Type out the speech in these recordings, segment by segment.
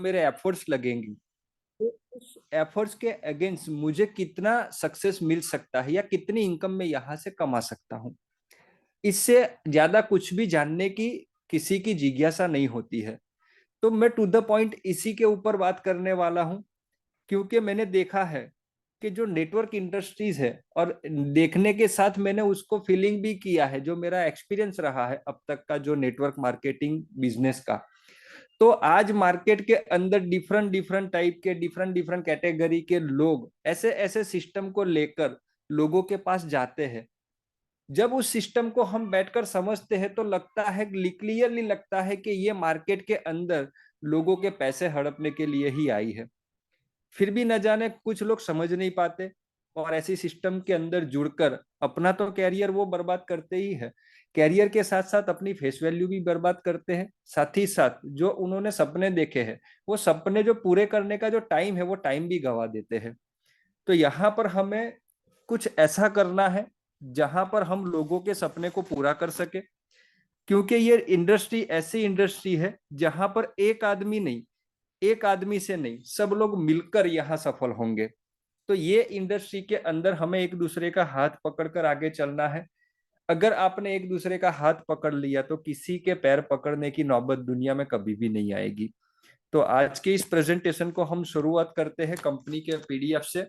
मेरे एफर्ट्स लगेंगे, तो उस एफर्ट्स के अगेंस्ट मुझे कितना सक्सेस मिल सकता है या कितनी इनकम मैं यहाँ से कमा सकता हूँ। इससे ज्यादा कुछ भी जानने की किसी की जिज्ञासा नहीं होती है। तो मैं टू द पॉइंट इसी के ऊपर बात करने वाला हूँ, क्योंकि मैंने देखा है कि जो नेटवर्क इंडस्ट्रीज है, और देखने के साथ मैंने उसको फीलिंग भी किया है, जो मेरा एक्सपीरियंस रहा है अब तक का जो नेटवर्क मार्केटिंग बिजनेस का। तो आज मार्केट के अंदर डिफरेंट डिफरेंट टाइप के डिफरेंट डिफरेंट कैटेगरी के लोग ऐसे ऐसे सिस्टम को लेकर लोगों के पास जाते हैं। जब उस सिस्टम को हम बैठकर समझते हैं तो लगता है, क्लियरली लगता है कि ये मार्केट के अंदर लोगों के पैसे हड़पने के लिए ही आई है। फिर भी न जाने कुछ लोग समझ नहीं पाते, और ऐसी सिस्टम के अंदर जुड़कर अपना तो कैरियर वो बर्बाद करते ही है, कैरियर के साथ साथ अपनी फेस वैल्यू भी बर्बाद करते हैं। साथ ही साथ जो उन्होंने सपने देखे हैं, वो सपने जो पूरे करने का जो टाइम है, वो टाइम भी गवा देते हैं। तो यहाँ पर हमें कुछ ऐसा करना है जहां पर हम लोगों के सपने को पूरा कर सके, क्योंकि ये इंडस्ट्री ऐसी इंडस्ट्री है जहां पर एक आदमी नहीं, एक आदमी से नहीं, सब लोग मिलकर यहाँ सफल होंगे। तो ये इंडस्ट्री के अंदर हमें एक दूसरे का हाथ पकड़कर आगे चलना है। अगर आपने एक दूसरे का हाथ पकड़ लिया तो किसी के पैर पकड़ने की नौबत दुनिया में कभी भी नहीं आएगी। तो आज के इस प्रेजेंटेशन को हम शुरुआत करते हैं कंपनी के पीडीएफ से।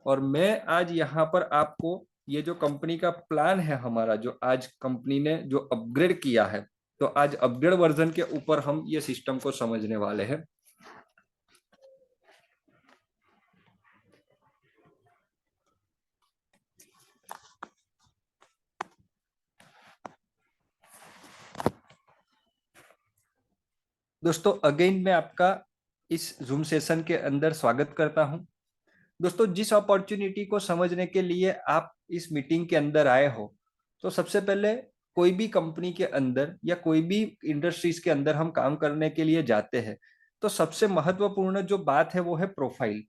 और मैं आज यहाँ पर आपको ये जो कंपनी का प्लान है हमारा, जो आज कंपनी ने जो अपग्रेड किया है, तो आज अपग्रेड वर्जन के ऊपर हम ये सिस्टम को समझने वाले हैं। दोस्तों अगेन मैं आपका इस जूम सेशन के अंदर स्वागत करता हूं। दोस्तों जिस अपॉर्चुनिटी को समझने के लिए आप इस मीटिंग के अंदर आए हो, तो सबसे पहले कोई भी कंपनी के अंदर या कोई भी इंडस्ट्रीज के अंदर हम काम करने के लिए जाते हैं, तो सबसे महत्वपूर्ण जो बात है वो है प्रोफाइल।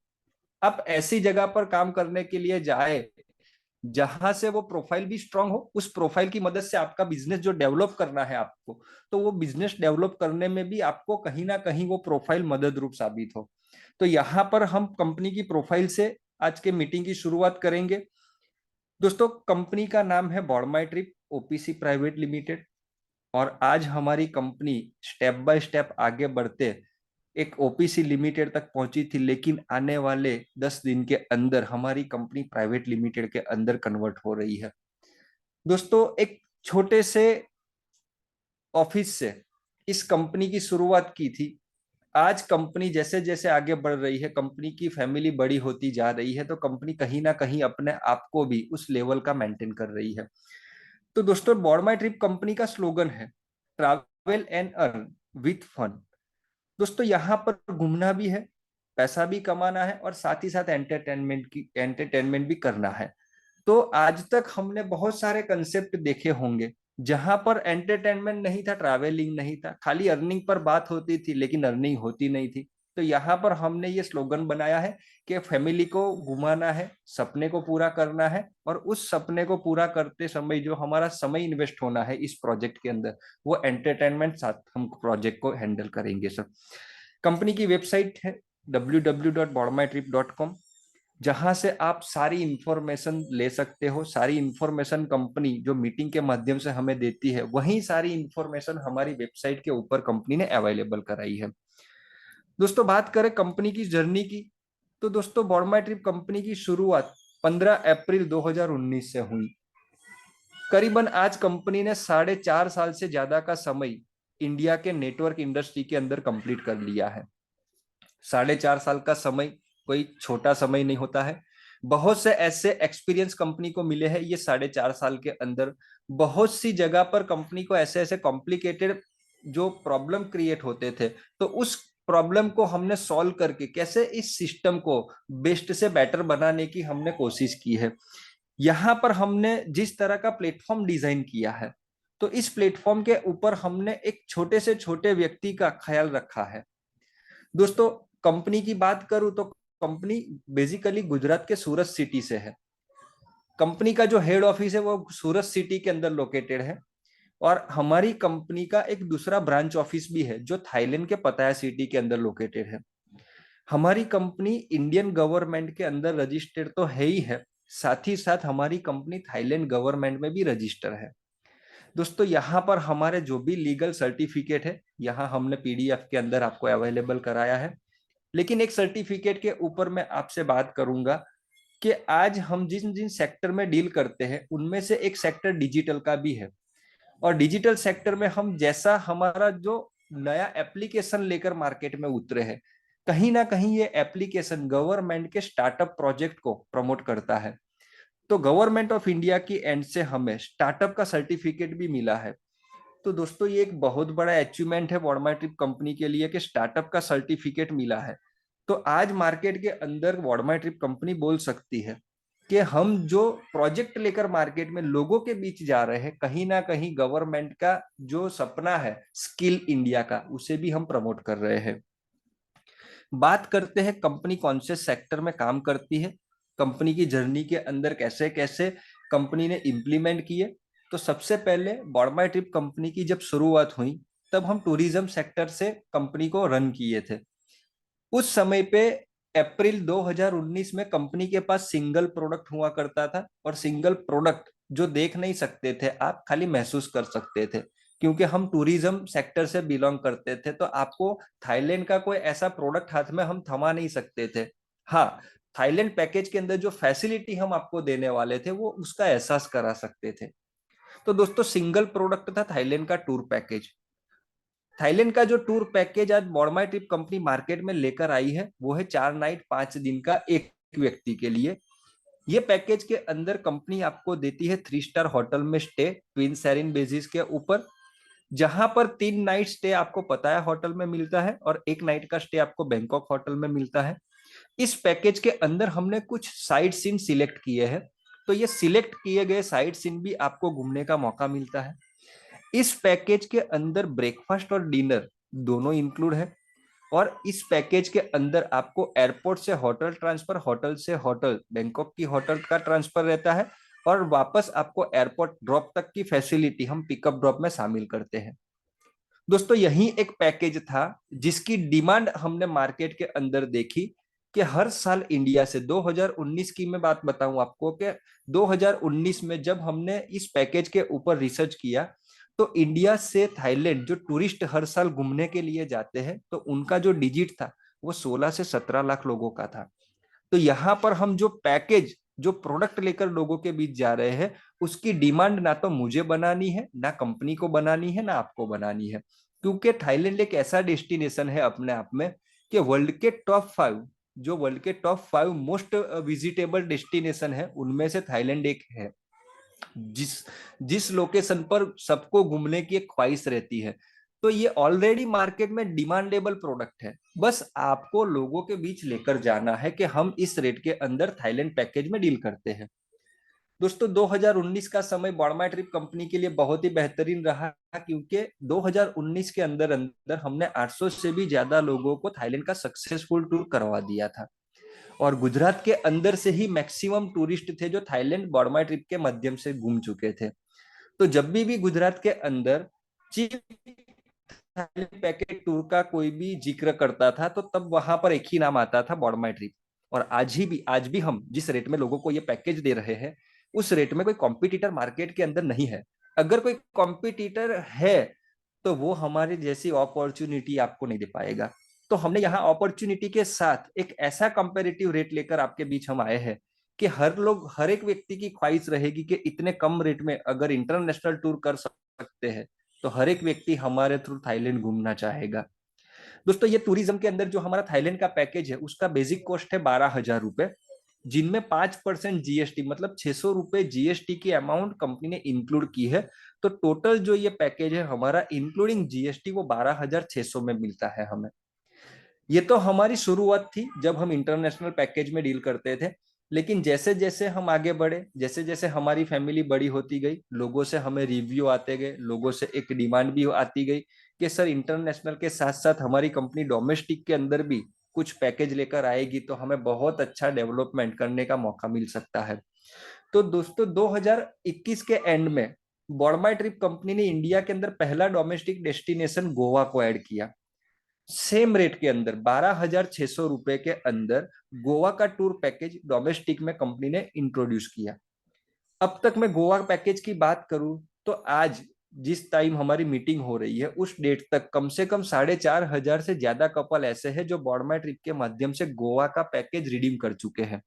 आप ऐसी जगह पर काम करने के लिए जाए जहां से वो प्रोफाइल भी स्ट्रांग हो, उस प्रोफाइल की मदद से आपका बिजनेस जो डेवलप करना है आपको, तो वो बिजनेस डेवलप करने में भी आपको कहीं ना कहीं वो प्रोफाइल मदद रूप साबित हो। तो यहाँ पर हम कंपनी की प्रोफाइल से आज के मीटिंग की शुरुआत करेंगे। दोस्तों कंपनी का नाम है बॉडमाई ट्रिप ओपीसी प्राइवेट लिमिटेड, और आज हमारी कंपनी स्टेप बाय स्टेप आगे बढ़ते एक ओपीसी लिमिटेड तक पहुंची थी, लेकिन आने वाले 10 दिन के अंदर हमारी कंपनी प्राइवेट लिमिटेड के अंदर कन्वर्ट हो रही है। दोस्तों एक छोटे से ऑफिस से इस कंपनी की शुरुआत की थी। आज कंपनी जैसे जैसे आगे बढ़ रही है, कंपनी की फैमिली बड़ी होती जा रही है, तो कंपनी कहीं ना कहीं अपने आप को भी उस लेवल का मेंटेन कर रही है। तो दोस्तों बॉर्ड माई ट्रिप कंपनी का स्लोगन है travel and earn with fun. दोस्तों यहाँ पर घूमना भी है, पैसा भी कमाना है, और साथ ही साथ एंटरटेनमेंट भी करना है। तो आज तक हमने बहुत सारे कंसेप्ट देखे होंगे जहां पर एंटरटेनमेंट नहीं था, ट्रैवलिंग नहीं था, खाली अर्निंग पर बात होती थी लेकिन अर्निंग होती नहीं थी। तो यहाँ पर हमने ये स्लोगन बनाया है कि फैमिली को घुमाना है, सपने को पूरा करना है, और उस सपने को पूरा करते समय जो हमारा समय इन्वेस्ट होना है इस प्रोजेक्ट के अंदर, वो एंटरटेनमेंट साथ हम प्रोजेक्ट को हैंडल करेंगे सर। कंपनी की वेबसाइट है www.bordmytrip.com, जहां से आप सारी इंफॉर्मेशन ले सकते हो। सारी इंफॉर्मेशन कंपनी जो मीटिंग के माध्यम से हमें देती है, वही सारी इंफॉर्मेशन हमारी वेबसाइट के ऊपर कंपनी ने अवेलेबल कराई है। दोस्तों बात करें कंपनी की जर्नी की, तो दोस्तों बॉर्डमाई ट्रिप कंपनी की शुरुआत 15 अप्रैल 2019 से हुई। करीबन आज कंपनी ने 4.5 साल से ज्यादा का समय इंडिया के नेटवर्क इंडस्ट्री के अंदर कंप्लीट कर लिया है। 4.5 साल का समय कोई छोटा समय नहीं होता है। बहुत से ऐसे एक्सपीरियंस कंपनी को मिले हैं ये 4.5 साल के अंदर। बहुत सी जगह पर कंपनी को ऐसे ऐसे कॉम्प्लिकेटेड जो प्रॉब्लम क्रिएट होते थे, तो उस प्रॉब्लम को हमने सॉल्व करके कैसे इस सिस्टम को बेस्ट से बेटर बनाने की हमने कोशिश की है। यहाँ पर हमने जिस तरह का प्लेटफॉर्म डिजाइन किया है, तो इस प्लेटफॉर्म के ऊपर हमने एक छोटे से छोटे व्यक्ति का ख्याल रखा है। दोस्तों कंपनी की बात करूं तो कंपनी बेसिकली गुजरात के सूरत सिटी से है। कंपनी का जो हेड ऑफिस है वो सूरत सिटी के अंदर लोकेटेड है। और हमारी कंपनी का एक दूसरा ब्रांच ऑफिस भी है जो थाईलैंड के पताया सिटी के अंदर लोकेटेड है। हमारी कंपनी इंडियन गवर्नमेंट के अंदर रजिस्टर्ड तो है ही है, साथ ही साथ हमारी कंपनी थाईलैंड गवर्नमेंट में भी रजिस्टर है। दोस्तों यहाँ पर हमारे जो भी लीगल सर्टिफिकेट है यहाँ हमने पीडीएफ के अंदर आपको अवेलेबल कराया है। लेकिन एक सर्टिफिकेट के ऊपर मैं आपसे बात करूंगा कि आज हम जिन जिन सेक्टर में डील करते हैं उनमें से एक सेक्टर डिजिटल का भी है। और डिजिटल सेक्टर में हम जैसा हमारा जो नया एप्लीकेशन लेकर मार्केट में उतरे हैं, कहीं ना कहीं ये एप्लीकेशन गवर्नमेंट के स्टार्टअप प्रोजेक्ट को प्रमोट करता है। तो गवर्नमेंट ऑफ इंडिया की एंड से हमें स्टार्टअप का सर्टिफिकेट भी मिला है। तो दोस्तों ये एक बहुत बड़ा अचीवमेंट है वॉडमाई कंपनी के लिए कि स्टार्टअप का सर्टिफिकेट मिला है। तो आज मार्केट के अंदर वॉडमाई कंपनी बोल सकती है कि हम जो प्रोजेक्ट लेकर मार्केट में लोगों के बीच जा रहे हैं, कहीं ना कहीं गवर्नमेंट का जो सपना है स्किल इंडिया का, उसे भी हम प्रमोट कर रहे हैं। बात करते हैं कंपनी कौन से सेक्टर में काम करती है, कंपनी की जर्नी के अंदर कैसे कैसे कंपनी ने इम्प्लीमेंट किए। तो सबसे पहले बॉडमाई ट्रिप कंपनी की जब शुरुआत हुई तब हम टूरिज्म सेक्टर से कंपनी को रन किए थे। उस समय पे अप्रैल 2019 में कंपनी के पास सिंगल प्रोडक्ट हुआ करता था, और सिंगल प्रोडक्ट जो देख नहीं सकते थे आप, खाली महसूस कर सकते थे। क्योंकि हम टूरिज्म सेक्टर से बिलोंग करते थे तो आपको थाईलैंड का कोई ऐसा प्रोडक्ट हाथ में हम थमा नहीं सकते थे। हाँ, थाईलैंड पैकेज के अंदर जो फैसिलिटी हम आपको देने वाले थे वो उसका एहसास करा सकते थे। तो दोस्तों सिंगल प्रोडक्ट था थाईलैंड का टूर पैकेज। थाईलैंड का जो टूर पैकेज आज बॉडमाई ट्रिप कंपनी मार्केट में लेकर आई है वो है 4 नाइट 5 दिन का एक व्यक्ति के लिए। ये पैकेज के अंदर कंपनी आपको देती है 3 स्टार होटल में स्टे ट्विन सैरिन बेसिस के ऊपर, जहां पर 3 नाइट स्टे आपको पताया होटल में मिलता है और 1 नाइट का स्टे आपको बैंकॉक होटल में मिलता है। इस पैकेज के अंदर हमने कुछ साइट सीन सिलेक्ट किए हैं, तो ये सिलेक्ट किए गए साइट सीन भी आपको घूमने का मौका मिलता है। इस पैकेज के अंदर ब्रेकफास्ट और डिनर दोनों इंक्लूड है, और इस पैकेज के अंदर आपको एयरपोर्ट से होटल ट्रांसफर, होटल से होटल बैंकॉक की होटल का ट्रांसफर रहता है, और वापस आपको एयरपोर्ट ड्रॉप तक की फैसिलिटी हम पिकअप ड्रॉप में शामिल करते हैं। दोस्तों यही एक पैकेज था जिसकी डिमांड हमने मार्केट के अंदर देखी कि हर साल इंडिया से 2019 की मैं बात बताऊं आपको कि 2019 में जब हमने इस पैकेज के ऊपर रिसर्च किया तो इंडिया से थाईलैंड जो टूरिस्ट हर साल घूमने के लिए जाते हैं तो उनका जो डिजिट था वो 16 से 17 लाख लोगों का था। तो यहाँ पर हम जो पैकेज जो प्रोडक्ट लेकर लोगों के बीच जा रहे हैं उसकी डिमांड ना तो मुझे बनानी है, ना कंपनी को बनानी है, ना आपको बनानी है। क्योंकि थाईलैंड एक ऐसा डेस्टिनेशन है अपने आप में कि वर्ल्ड के टॉप 5 मोस्ट विजिटेबल डेस्टिनेशन है उनमें से थाईलैंड एक है। जिस जिस लोकेशन पर सबको घूमने की एक ख्वाहिश रहती है, तो ये ऑलरेडी मार्केट में डिमांडेबल प्रोडक्ट है। बस आपको लोगों के बीच लेकर जाना है कि हम इस रेट के अंदर थाईलैंड पैकेज में डील करते हैं। दोस्तों 2019 का समय बॉडमाई ट्रिप कंपनी के लिए बहुत ही बेहतरीन रहा, क्योंकि 2019 के अंदर अंदर हमने 800 से भी ज्यादा लोगों को थाईलैंड का सक्सेसफुल टूर करवा दिया था। और गुजरात के अंदर से ही मैक्सिमम टूरिस्ट थे जो थाईलैंड बॉडमाई ट्रिप के माध्यम से घूम चुके थे। तो जब भी गुजरात के अंदर चीफ थाईलैंड पैकेज टूर का कोई भी जिक्र करता था तो तब वहां पर एक ही नाम आता था, बॉडमाई ट्रिप। और आज भी हम जिस रेट में लोगों को ये पैकेज दे रहे हैं उस रेट में कोई कॉम्पिटिटर मार्केट के अंदर नहीं है। अगर कोई कॉम्पिटिटर है तो वो हमारे जैसी अपॉर्चुनिटी आपको नहीं दे पाएगा। तो हमने यहाँ अपॉर्चुनिटी के साथ एक ऐसा कंपेरेटिव रेट लेकर आपके बीच हम आए हैं कि हर एक व्यक्ति की ख्वाहिश रहेगी कि इतने कम रेट में अगर इंटरनेशनल टूर कर सकते हैं तो हर एक व्यक्ति हमारे थ्रू थाईलैंड घूमना चाहेगा। दोस्तों ये टूरिज्म के अंदर जो हमारा थाईलैंड का पैकेज है उसका बेसिक कॉस्ट है 12,000 रुपए, जिनमें 5% जीएसटी मतलब 600 रुपए जीएसटी की अमाउंट कंपनी ने इंक्लूड की है। तो टोटल जो ये पैकेज है हमारा इंक्लूडिंग जीएसटी वो 12,600 में मिलता है हमें। ये तो हमारी शुरुआत थी जब हम इंटरनेशनल पैकेज में डील करते थे। लेकिन जैसे जैसे हम आगे बढ़े, जैसे जैसे हमारी फैमिली बड़ी होती गई, लोगों से हमें रिव्यू आते गए, लोगों से एक डिमांड भी आती गई कि सर इंटरनेशनल के साथ साथ हमारी कंपनी डोमेस्टिक के अंदर भी कुछ पैकेज लेकर आएगी तो हमें बहुत अच्छा डेवलपमेंट करने का मौका मिल सकता है। तो दोस्तों 2021 के एंड में बॉडमाई ट्रिप कंपनी ने इंडिया के अंदर पहला डोमेस्टिक डेस्टिनेशन गोवा को ऐड किया। सेम रेट के अंदर 12,600 रुपए के अंदर गोवा का टूर पैकेज डोमेस्टिक में कंपनी ने इंट्रोड्यूस किया। अब तक मैं गोवा पैकेज की बात करूं तो आज जिस टाइम हमारी मीटिंग हो रही है उस डेट तक कम से कम 4,500 से ज्यादा कपल ऐसे हैं जो बॉडमाई ट्रिप के माध्यम से गोवा का पैकेज रिडीम कर चुके हैं।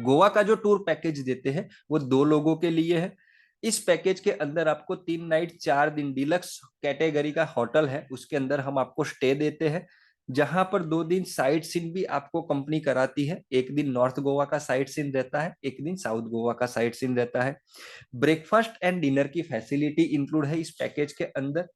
गोवा का जो टूर पैकेज देते हैं वो 2 लोगों के लिए है। इस पैकेज के अंदर आपको 3 नाइट 4 दिन डिलक्स कैटेगरी का होटल है, उसके अंदर हम आपको स्टे देते हैं, जहां पर 2 दिन साइट सीन भी आपको कंपनी कराती है। एक दिन नॉर्थ गोवा का साइट सीन रहता है, एक दिन साउथ गोवा का साइट सीन रहता है। ब्रेकफास्ट एंड डिनर की फैसिलिटी इंक्लूड है इस पैकेज के अंदर।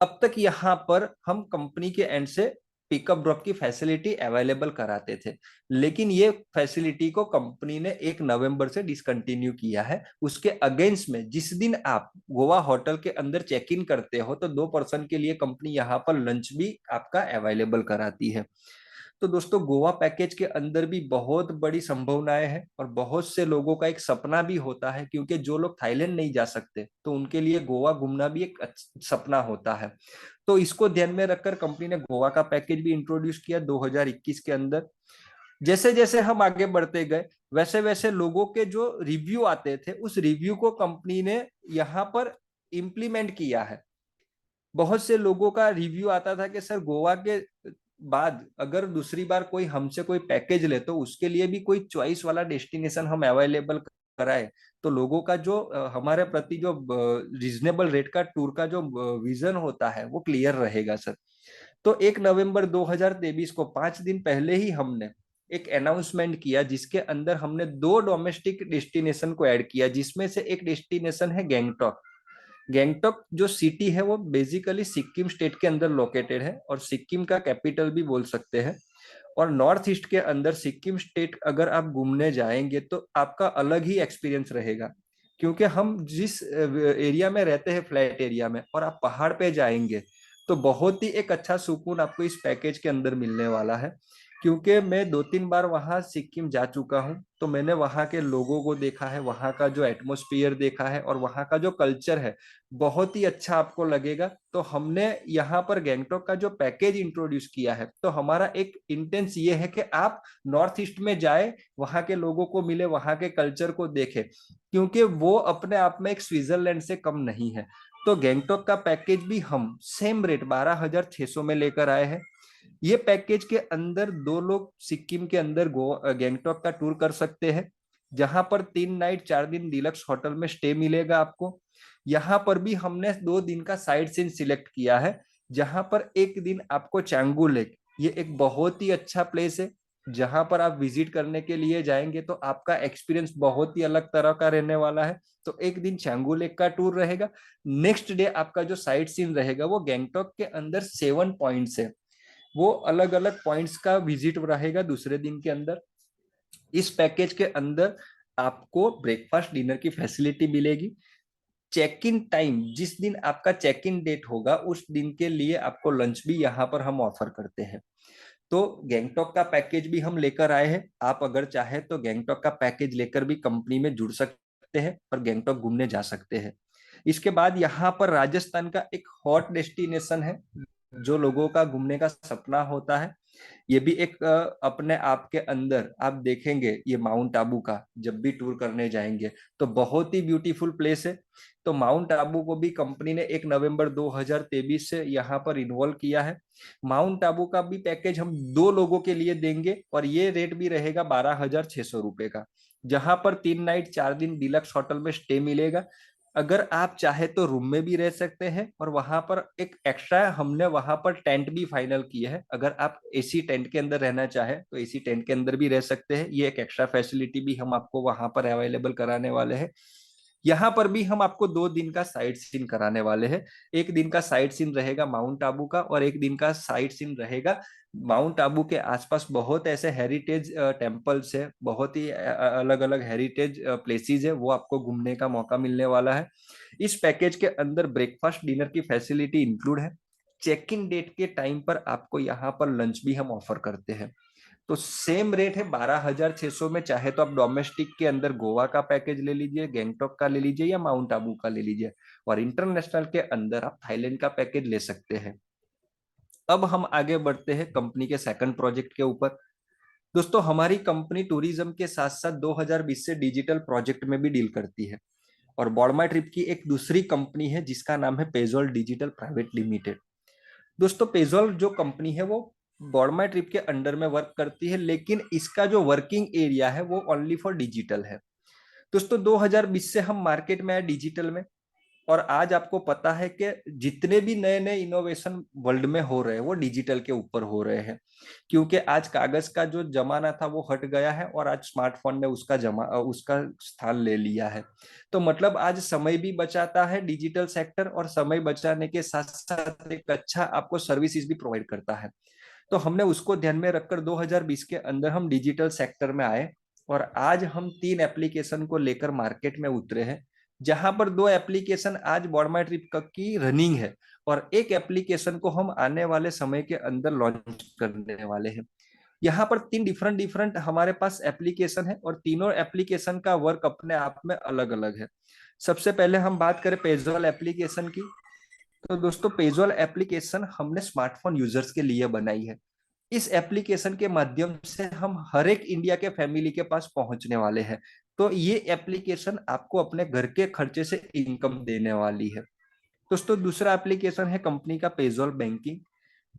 अब तक यहाँ पर हम कंपनी के एंड से पिकअप ड्रॉप की फैसिलिटी अवेलेबल कराते थे, लेकिन ये फैसिलिटी को कंपनी ने 1 नवंबर से डिसकंटिन्यू किया है। उसके अगेंस्ट में जिस दिन आप गोवा होटल के अंदर चेक इन करते हो तो 2 पर्सन के लिए कंपनी यहाँ पर लंच भी आपका अवेलेबल कराती है। तो दोस्तों गोवा पैकेज के अंदर भी बहुत बड़ी संभावनाएं हैं और बहुत से लोगों का एक सपना भी होता है, क्योंकि जो लोग थाईलैंड नहीं जा सकते तो उनके लिए गोवा घूमना भी एक सपना होता है। तो इसको ध्यान में रखकर कंपनी ने गोवा का पैकेज भी इंट्रोड्यूस किया 2021 के अंदर। जैसे जैसे हम आगे बढ़ते गए वैसे वैसे लोगों के जो रिव्यू आते थे उस रिव्यू को कंपनी ने यहाँ पर इम्प्लीमेंट किया है। बहुत से लोगों का रिव्यू आता था कि सर गोवा के बाद अगर दूसरी बार कोई हमसे कोई पैकेज ले तो उसके लिए भी कोई चॉइस वाला डेस्टिनेशन हम अवेलेबल कराए, तो लोगों का जो हमारे प्रति जो रीजनेबल रेट का टूर का जो विजन होता है वो क्लियर रहेगा सर। तो 1 नवंबर 2023 को 5 दिन पहले ही हमने एक अनाउंसमेंट किया जिसके अंदर हमने 2 डोमेस्टिक डेस्टिनेशन को ऐड किया, जिसमें से एक डेस्टिनेशन है गैंगटॉक। गैंगटॉक जो सिटी है वो बेसिकली सिक्किम स्टेट के अंदर लोकेटेड है और सिक्किम का कैपिटल भी बोल सकते हैं। और नॉर्थ ईस्ट के अंदर सिक्किम स्टेट अगर आप घूमने जाएंगे तो आपका अलग ही एक्सपीरियंस रहेगा, क्योंकि हम जिस एरिया में रहते हैं फ्लैट एरिया में और आप पहाड़ पे जाएंगे तो बहुत ही एक अच्छा सुकून आपको इस पैकेज के अंदर मिलने वाला है। क्योंकि मैं 2-3 बार वहां सिक्किम जा चुका हूं तो मैंने वहां के लोगों को देखा है, वहां का जो एटमोस्फियर देखा है और वहां का जो कल्चर है बहुत ही अच्छा आपको लगेगा। तो हमने यहाँ पर गैंगटॉक का जो पैकेज इंट्रोड्यूस किया है तो हमारा एक इंटेंस ये है कि आप नॉर्थ ईस्ट में जाए, वहां के लोगों को मिले, वहां के कल्चर को देखे, क्योंकि वो अपने आप में एक स्विट्जरलैंड से कम नहीं है। तो गैंगटॉक का पैकेज भी हम सेम रेट 12,600 में लेकर आए हैं। ये पैकेज के अंदर 2 लोग सिक्किम के अंदर गैंगटॉक का टूर कर सकते हैं, जहां पर 3 नाइट 4 दिन डिलक्स होटल में स्टे मिलेगा आपको। यहाँ पर भी हमने 2 दिन का साइट सीन सिलेक्ट किया है, जहां पर एक दिन आपको चांगू लेक, ये एक बहुत ही अच्छा प्लेस है जहां पर आप विजिट करने के लिए जाएंगे तो आपका एक्सपीरियंस बहुत ही अलग तरह का रहने वाला है। तो एक दिन चांगू लेक का टूर रहेगा। नेक्स्ट डे आपका जो साइट सीन रहेगा वो गैंगटॉक के अंदर 7 पॉइंट्स है, वो अलग अलग पॉइंट्स का विजिट रहेगा दूसरे दिन के अंदर। इस पैकेज के अंदर आपको ब्रेकफास्ट डिनर की फैसिलिटी मिलेगी। चेक इन टाइम जिस दिन आपका चेक इन डेट होगा उस दिन के लिए आपको लंच भी यहाँ पर हम ऑफर करते हैं। तो गैंगटॉक का पैकेज भी हम लेकर आए हैं, आप अगर चाहे तो गैंगटॉक का पैकेज लेकर भी कंपनी में जुड़ सकते हैं और गैंगटॉक घूमने जा सकते हैं। इसके बाद यहाँ पर राजस्थान का एक हॉट डेस्टिनेशन है जो लोगों का घूमने का सपना होता है। ये भी एक अपने आप के अंदर आप देखेंगे, ये माउंट आबू का जब भी टूर करने जाएंगे तो बहुत ही ब्यूटीफुल प्लेस है। तो माउंट आबू को भी कंपनी ने 1 नवंबर 2023 से यहाँ पर इन्वॉल्व किया है। माउंट आबू का भी पैकेज हम 2 लोगों के लिए देंगे और ये रेट भी रहेगा 12,600 रुपए का, जहां पर 3 नाइट 4 दिन डिलक्स होटल में स्टे मिलेगा। अगर आप चाहे तो रूम में भी रह सकते हैं और वहां पर एक एक्स्ट्रा हमने वहां पर टेंट भी फाइनल किया है, अगर आप एसी टेंट के अंदर रहना चाहे तो एसी टेंट के अंदर भी रह सकते हैं। ये एक एक्स्ट्रा फैसिलिटी भी हम आपको वहां पर अवेलेबल कराने वाले हैं। यहाँ पर भी हम आपको 2 दिन का साइट सीन कराने वाले हैं। एक दिन का साइट सीन रहेगा माउंट आबू का और एक दिन का साइट सीन रहेगा माउंट आबू के आसपास बहुत ऐसे हेरिटेज टेम्पल्स है, बहुत ही अलग अलग हेरिटेज प्लेसेस है, वो आपको घूमने का मौका मिलने वाला है। इस पैकेज के अंदर ब्रेकफास्ट डिनर की फैसिलिटी इंक्लूड है। चेक इन डेट के टाइम पर आपको यहाँ पर लंच भी हम ऑफर करते हैं। तो सेम रेट है 12,600 में। चाहे तो आप डोमेस्टिक के अंदर गोवा का पैकेज ले लीजिए, गैंगटॉक का ले लीजिए या माउंट आबू का ले लीजिए, और इंटरनेशनल के अंदर आप थाईलैंड का पैकेज ले सकते हैं। अब हम आगे बढ़ते हैं कंपनी के सेकंड प्रोजेक्ट के ऊपर। दोस्तों, हमारी कंपनी टूरिज्म के साथ साथ 2020 से डिजिटल प्रोजेक्ट में भी डील करती है, और बॉडमाई ट्रिप की एक दूसरी कंपनी है जिसका नाम है पेजोल डिजिटल प्राइवेट लिमिटेड। दोस्तों, पेजोल जो कंपनी है वो बॉडमाई ट्रिप के अंडर में वर्क करती है, लेकिन इसका जो वर्किंग एरिया है वो ओनली फॉर डिजिटल है। दोस्तों, 2020 से हम मार्केट में आए डिजिटल में, और आज आपको पता है कि जितने भी नए नए इनोवेशन वर्ल्ड में हो रहे हैं वो डिजिटल के ऊपर हो रहे हैं, क्योंकि आज कागज का जो जमाना था वो हट गया है और आज स्मार्टफोन ने उसका स्थान ले लिया है। तो मतलब आज समय भी बचाता है डिजिटल सेक्टर, और समय बचाने के साथ साथ एक अच्छा आपको सर्विसेज भी प्रोवाइड करता है। तो हमने उसको ध्यान में रखकर 2020 के अंदर हम डिजिटल सेक्टर में आए, और आज हम 3 एप्लीकेशन को लेकर मार्केट में उतरे हैं, जहां पर 2 एप्लीकेशन आज बॉडमाई ट्रिप की रनिंग है, और एक एप्लीकेशन को हम आने वाले समय के अंदर लॉन्च करने वाले हैं। यहाँ पर 3 डिफरेंट डिफरेंट हमारे पास एप्लीकेशन है, और तीनों एप्लीकेशन का वर्क अपने आप में अलग अलग है। सबसे पहले हम बात करें पेजोल एप्लीकेशन की। तो दोस्तों, पेजोल एप्लीकेशन हमने स्मार्टफोन यूजर्स के लिए बनाई है। इस एप्लीकेशन के माध्यम से हम हर एक इंडिया के फैमिली के पास पहुंचने वाले हैं। तो ये एप्लीकेशन आपको अपने घर के खर्चे से इनकम देने वाली है। दोस्तों, दूसरा एप्लीकेशन है कंपनी का पेजोल बैंकिंग।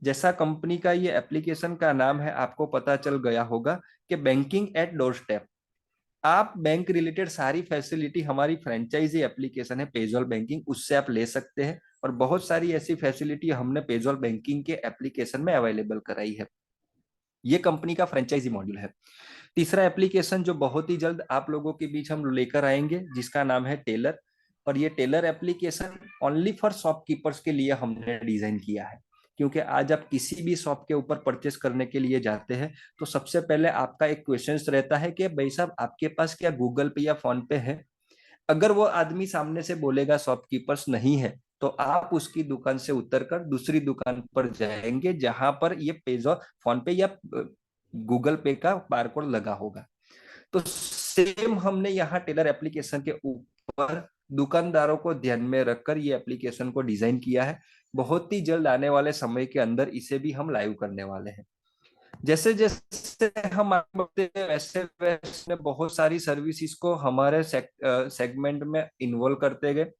जैसा कंपनी का ये एप्लीकेशन का नाम है, आपको पता चल गया होगा कि बैंकिंग एट डोर स्टेप। आप बैंक रिलेटेड सारी फैसिलिटी, हमारी फ्रेंचाइजी एप्लीकेशन है पेजोल बैंकिंग, उससे आप ले सकते हैं, और बहुत सारी ऐसी फैसिलिटी हमने पेजोल बैंकिंग के एप्लीकेशन में अवेलेबल कराई है। ये कंपनी का फ्रेंचाइजी मॉड्यूल है। तीसरा एप्लीकेशन जो बहुत ही जल्द आप लोगों के बीच हम लेकर आएंगे, जिसका नाम है टेलर। और ये Taylor application only for shopkeepers के लिए हमने डिजाइन किया है, क्योंकि आज आप किसी भी शॉप के ऊपर परचेस करने के लिए जाते हैं तो सबसे पहले आपका एक क्वेश्चन रहता है कि भाई साहब, आपके पास क्या गूगल पे या फोन पे है। अगर वो आदमी सामने से बोलेगा शॉपकीपर्स नहीं है, तो आप उसकी दुकान से उतरकर दूसरी दुकान पर जाएंगे जहां पर ये पेजो फोन पे या गूगल पे का बारकोड लगा होगा। तो सेम हमने यहाँ टेलर एप्लीकेशन के ऊपर दुकानदारों को ध्यान में रखकर ये एप्लीकेशन को डिजाइन किया है। बहुत ही जल्द आने वाले समय के अंदर इसे भी हम लाइव करने वाले हैं। जैसे जैसे हम आगे बढ़ते हैं, वैसे वैसे बहुत सारी सर्विसेज को हमारे सेगमेंट में इन्वॉल्व करते गए।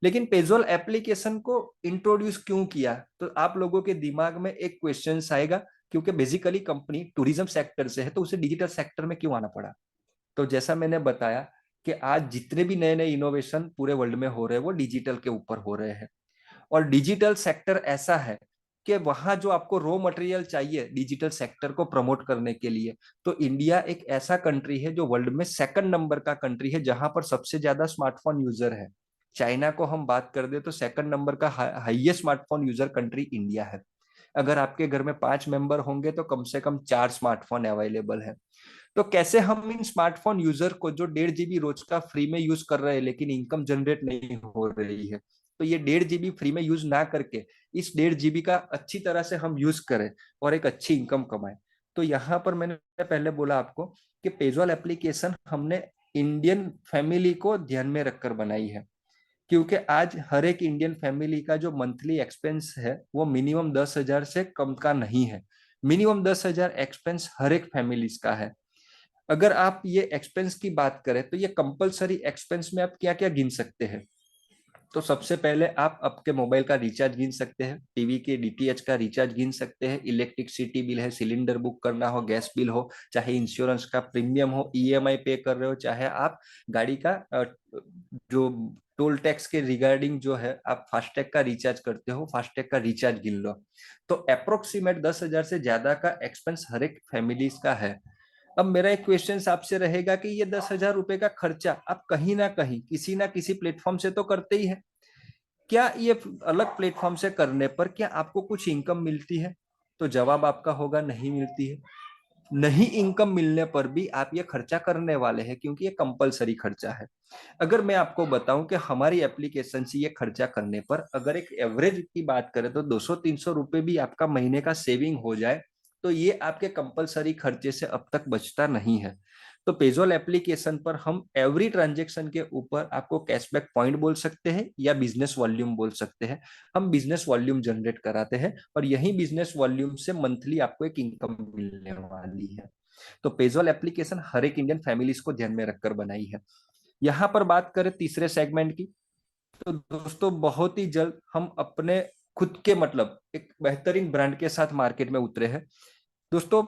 लेकिन पेजोल एप्लीकेशन को इंट्रोड्यूस क्यों किया, तो आप लोगों के दिमाग में एक क्वेश्चन आएगा, क्योंकि बेसिकली कंपनी टूरिज्म सेक्टर से है तो उसे डिजिटल सेक्टर में क्यों आना पड़ा। तो जैसा मैंने बताया कि आज जितने भी नए नए इनोवेशन पूरे वर्ल्ड में हो रहे हैं वो डिजिटल के ऊपर हो रहे हैं, और डिजिटल सेक्टर ऐसा है कि वहां जो आपको रॉ मटेरियल चाहिए डिजिटल सेक्टर को प्रमोट करने के लिए, तो इंडिया एक ऐसा कंट्री है जो वर्ल्ड में सेकंड नंबर का कंट्री है जहां पर सबसे ज्यादा स्मार्टफोन यूजर है। चाइना को हम बात कर दे तो सेकंड नंबर का highest smartphone user country India है। अगर आपके घर में 5 मेंबर होंगे तो कम से कम 4 स्मार्टफोन अवेलेबल है। तो कैसे हम इन स्मार्टफोन यूजर को जो 1.5 GB रोज का फ्री में यूज कर रहे हैं लेकिन इनकम जनरेट नहीं हो रही है, तो ये 1.5 GB फ्री में यूज ना करके इस 1.5 GB का अच्छी तरह से हम यूज करें और एक अच्छी इनकम कमाएं। तो यहाँ पर मैंने पहले बोला आपको कि पेजोल एप्लीकेशन हमने इंडियन फैमिली को ध्यान में रखकर बनाई है, क्योंकि आज हर एक इंडियन फैमिली का जो मंथली एक्सपेंस है वो मिनिमम 10,000 से कम का नहीं है। मिनिमम 10,000 एक्सपेंस हर एक फैमिली का है। अगर आप ये एक्सपेंस की बात करें तो ये कंपलसरी एक्सपेंस में आप क्या क्या गिन सकते हैं। तो सबसे पहले आप आपके मोबाइल का रिचार्ज गिन सकते हैं, टीवी के डीटीएच का रिचार्ज गिन सकते हैं, इलेक्ट्रिसिटी बिल है, सिलेंडर बुक करना हो, गैस बिल हो, चाहे इंश्योरेंस का प्रीमियम हो, ईएमआई पे कर रहे हो, चाहे आप गाड़ी का जो टोल टैक्स के रिगार्डिंग जो है आप फास्टैग का रिचार्ज करते हो, फास्टैग का रिचार्ज गिन लो। तो अप्रोक्सीमेट 10,000 से ज्यादा का एक्सपेंस हर एक फैमिली का है। अब मेरा एक क्वेश्चन आपसे रहेगा कि ये 10,000 रुपए का खर्चा आप कहीं ना कहीं किसी ना किसी प्लेटफॉर्म से तो करते ही है। क्या ये अलग प्लेटफॉर्म से करने पर क्या आपको कुछ इनकम मिलती है? तो जवाब आपका होगा नहीं मिलती है। नहीं इनकम मिलने पर भी आप ये खर्चा करने वाले हैं, क्योंकि ये कंपलसरी खर्चा है। अगर मैं आपको बताऊं कि हमारी एप्लीकेशन से ये खर्चा करने पर अगर एक एवरेज की बात करें तो 200-300 रुपए भी आपका महीने का सेविंग हो जाए तो ये आपके कंपलसरी खर्चे से अब तक बचता नहीं है। तो पेजोल एप्लीकेशन पर हम एवरी ट्रांजेक्शन के ऊपर आपको कैशबैक पॉइंट बोल सकते हैं या बिजनेस वॉल्यूम बोल सकते हैं। हम बिजनेस वॉल्यूम जनरेट कराते हैं और यही बिजनेस वॉल्यूम से मंथली आपको एक इनकम मिलने वाली है। तो पेजोल एप्लीकेशन हर एक इंडियन फैमिलीज को ध्यान में रखकर बनाई है। यहाँ पर बात करें तीसरे सेगमेंट की, तो दोस्तों बहुत ही जल्द हम अपने खुद के मतलब एक बेहतरीन ब्रांड के साथ मार्केट में उतरे हैं। दोस्तों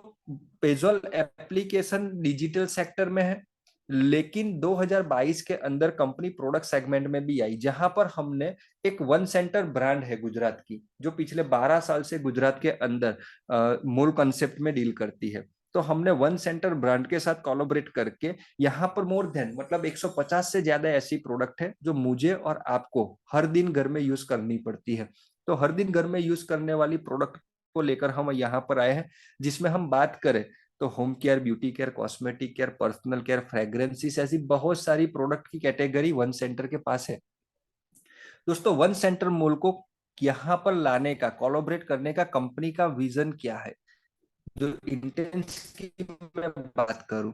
पेजोल एप्लीकेशन डिजिटल सेक्टर में है, लेकिन 2022 के अंदर कंपनी प्रोडक्ट सेगमेंट में भी आई, जहां पर हमने एक वन सेंटर ब्रांड है गुजरात की, जो पिछले 12 साल से गुजरात के अंदर मूल कॉन्सेप्ट में डील करती है। तो हमने वन सेंटर ब्रांड के साथ कोलैबोरेट करके यहाँ पर मोर देन मतलब 150 से ज्यादा ऐसी प्रोडक्ट है जो मुझे और आपको हर दिन घर में यूज करनी पड़ती है। तो हर दिन घर में यूज करने वाली प्रोडक्ट को लेकर हम यहाँ पर आए हैं, जिसमें हम बात करें तो home care, beauty care, cosmetic care, personal care, fragrances, ऐसी बहुत सारी प्रोडक्ट की कैटेगरी वन सेंटर के पास है। दोस्तों वन सेंटर मॉल को यहाँ पर लाने का, कोलैबोरेट करने का कंपनी का विजन क्या है, जो इंटेंस की मैं बात करूं,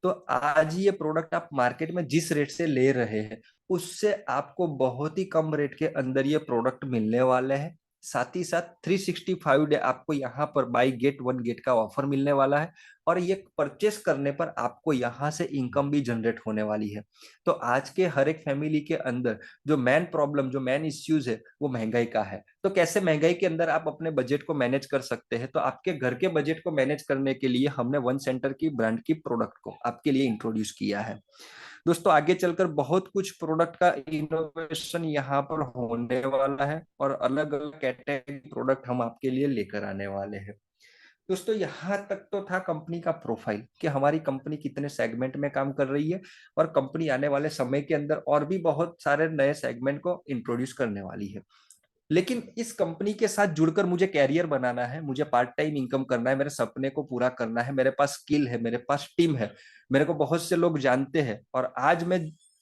तो आज ये प्रोडक्ट आप मार्केट में जिस रेट से ले रहे हैं उससे आपको बहुत ही कम रेट के अंदर ये प्रोडक्ट मिलने वाले हैं। साथ ही साथ 365 डे आपको यहाँ पर बाई गेट वन गेट का ऑफर मिलने वाला है और ये परचेस करने पर आपको यहाँ से इनकम भी जनरेट होने वाली है। तो आज के हर एक फैमिली के अंदर जो मेन प्रॉब्लम, जो मेन इश्यूज है वो महंगाई का है। तो कैसे महंगाई के अंदर आप अपने बजट को मैनेज कर सकते हैं, तो आपके घर के बजट को मैनेज करने के लिए हमने वन सेंटर की ब्रांड की प्रोडक्ट को आपके लिए इंट्रोड्यूस किया है। दोस्तों आगे चलकर बहुत कुछ प्रोडक्ट का इनोवेशन यहाँ पर होने वाला है और अलग अलग कैटेगरी प्रोडक्ट हम आपके लिए लेकर आने वाले हैं। दोस्तों यहाँ तक तो था कंपनी का प्रोफाइल कि हमारी कंपनी कितने सेगमेंट में काम कर रही है और कंपनी आने वाले समय के अंदर और भी बहुत सारे नए सेगमेंट को इंट्रोड्यूस करने वाली है। लेकिन इस कंपनी के साथ जुड़कर मुझे कैरियर बनाना है, मुझे पार्ट टाइम इनकम करना है, मेरे सपने को पूरा करना है, मेरे पास स्किल है, मेरे पास टीम है, मेरे को बहुत से लोग जानते हैं और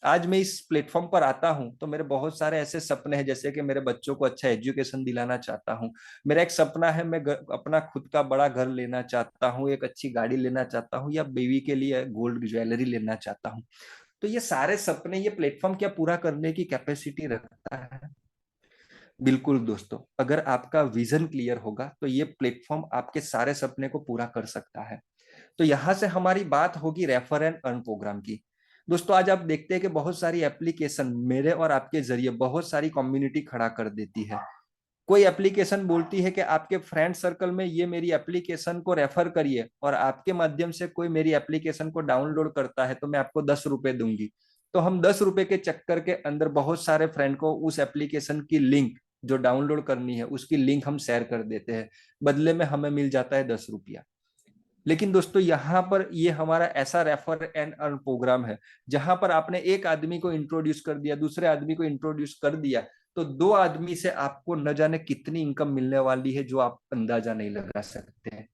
आज मैं इस प्लेटफॉर्म पर आता हूं तो मेरे बहुत सारे ऐसे सपने हैं, जैसे कि मेरे बच्चों को अच्छा एजुकेशन दिलाना चाहता हूं। मेरा एक सपना है, मैं अपना खुद का बड़ा घर लेना चाहता हूं, एक अच्छी गाड़ी लेना चाहता हूं या बेबी के लिए गोल्ड ज्वेलरी लेना चाहता हूं। तो ये सारे सपने ये प्लेटफॉर्म क्या पूरा करने की कैपेसिटी रखता है? बिल्कुल दोस्तों, अगर आपका विजन क्लियर होगा तो ये प्लेटफॉर्म आपके सारे सपने को पूरा कर सकता है। तो यहां से हमारी बात होगी रेफर एंड अर्न प्रोग्राम की। दोस्तों आज आप देखते हैं कि बहुत सारी एप्लीकेशन मेरे और आपके जरिए बहुत सारी कम्युनिटी खड़ा कर देती है। कोई एप्लीकेशन बोलती है कि आपके फ्रेंड सर्कल में ये मेरी एप्लीकेशन को रेफर करिए और आपके माध्यम से कोई मेरी एप्लीकेशन को डाउनलोड करता है तो मैं आपको 10 रुपए दूंगी। तो हम 10 रुपए के चक्कर के अंदर बहुत सारे फ्रेंड को उस एप्लीकेशन की लिंक जो डाउनलोड करनी है उसकी लिंक हम शेयर कर देते हैं, बदले में हमें मिल जाता है 10 रुपया। लेकिन दोस्तों यहाँ पर ये हमारा ऐसा रेफर एंड अर्न प्रोग्राम है जहां पर आपने एक आदमी को इंट्रोड्यूस कर दिया, दूसरे आदमी को इंट्रोड्यूस कर दिया, तो दो आदमी से आपको न जाने कितनी इनकम मिलने वाली है जो आप अंदाजा नहीं लगा सकते हैं।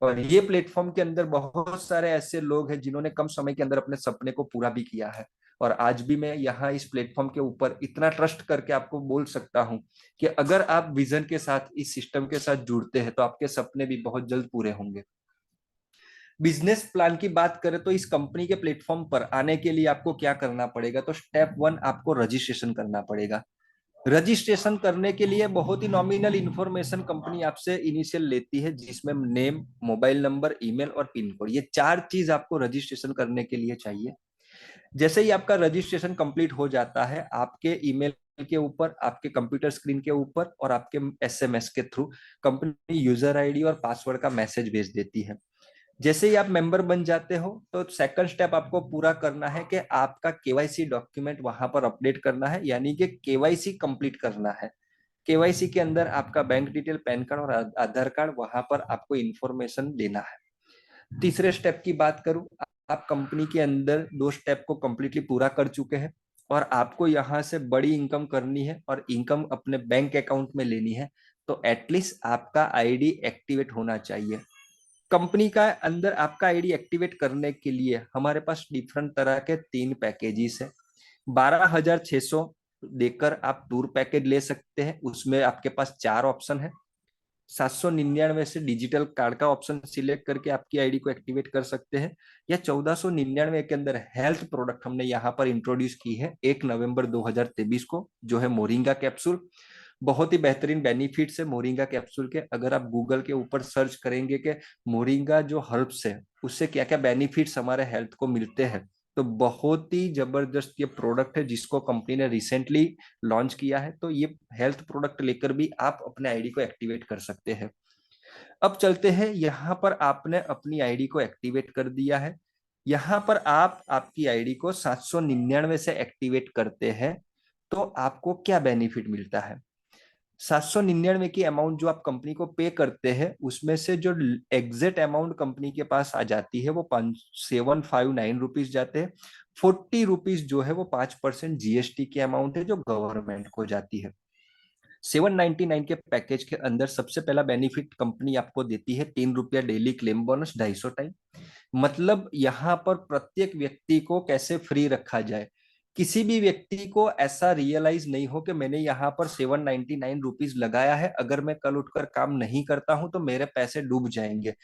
और ये प्लेटफॉर्म के अंदर बहुत सारे ऐसे लोग हैं जिन्होंने कम समय के अंदर अपने सपने को पूरा भी किया है। और आज भी मैं यहाँ इस प्लेटफॉर्म के ऊपर इतना ट्रस्ट करके आपको बोल सकता हूँ कि अगर आप विजन के साथ इस सिस्टम के साथ जुड़ते हैं तो आपके सपने भी बहुत जल्द पूरे होंगे। बिजनेस प्लान की बात करें तो इस कंपनी के प्लेटफॉर्म पर आने के लिए आपको क्या करना पड़ेगा, तो स्टेप वन आपको रजिस्ट्रेशन करना पड़ेगा। रजिस्ट्रेशन करने के लिए बहुत ही नॉमिनल इंफॉर्मेशन कंपनी आपसे इनिशियल लेती है, जिसमें नेम, मोबाइल नंबर, ईमेल और पिन कोड, ये 4 चीज आपको रजिस्ट्रेशन करने के लिए चाहिए। जैसे ही आपका रजिस्ट्रेशन कंप्लीट हो जाता है, आपके ईमेल के ऊपर, आपके कंप्यूटर स्क्रीन के ऊपर और आपके एसएमएस के थ्रू कंपनी यूजर आईडी और पासवर्ड का मैसेज भेज देती है। जैसे ही आप मेंबर बन जाते हो तो सेकंड स्टेप आपको पूरा करना है कि आपका केवाईसी डॉक्यूमेंट वहां पर अपडेट करना है, यानी कि केवाईसी कंप्लीट करना है। केवाईसी के अंदर आपका बैंक डिटेल, पैन कार्ड और आधार कार्ड, वहां पर आपको इंफॉर्मेशन देना है। तीसरे स्टेप की बात करूं, आप कंपनी के अंदर 2 स्टेप को कंप्लीटली पूरा कर चुके हैं और आपको यहां से बड़ी इनकम करनी है और इनकम अपने बैंक अकाउंट में लेनी है, तो एटलीस्ट आपका आईडी एक्टिवेट होना चाहिए। कंपनी का अंदर आपका आईडी एक्टिवेट करने के लिए हमारे पास डिफरेंट तरह के 3 पैकेजेस है। 12,600 देकर आप टूर पैकेज ले सकते हैं, उसमें आपके पास 4 ऑप्शन है। 799 से डिजिटल कार्ड का ऑप्शन सिलेक्ट करके आपकी आईडी को एक्टिवेट कर सकते हैं, या 1499 के अंदर हेल्थ प्रोडक्ट हमने यहाँ पर इंट्रोड्यूस की है 1 नवंबर 2023 को, जो है मोरिंगा कैप्सूल। बहुत ही बेहतरीन बेनिफिट्स है मोरिंगा कैप्सूल के। अगर आप गूगल के ऊपर सर्च करेंगे कि मोरिंगा जो हर्ब्स है उससे क्या क्या बेनिफिट्स हमारे हेल्थ को मिलते हैं, तो बहुत ही जबरदस्त ये प्रोडक्ट है जिसको कंपनी ने रिसेंटली लॉन्च किया है। तो ये हेल्थ प्रोडक्ट लेकर भी आप अपने आईडी को एक्टिवेट कर सकते हैं। अब चलते हैं, यहाँ पर आपने अपनी आईडी को एक्टिवेट कर दिया है। यहाँ पर आप आपकी आईडी को 799 से एक्टिवेट करते हैं तो आपको क्या बेनिफिट मिलता है। 799 की अमाउंट जो आप कंपनी को पे करते हैं उसमें से जो एग्जैक्ट अमाउंट कंपनी के पास आ जाती है वो 5759 रुपीज जाते हैं। 40 रुपीज जो है वो 5% जीएसटी की अमाउंट है जो गवर्नमेंट को जाती है। 799 के पैकेज के अंदर सबसे पहला बेनिफिट कंपनी आपको देती है ₹3 डेली क्लेम बोनस 250 टाइम। मतलब यहाँ पर प्रत्येक व्यक्ति को कैसे फ्री रखा जाए, किसी भी व्यक्ति को ऐसा रियलाइज नहीं हो कि मैंने यहाँ पर 799 रुपीज लगाया है, अगर मैं कल उठकर काम नहीं करता हूं तो मेरे पैसे डूब जाएंगे।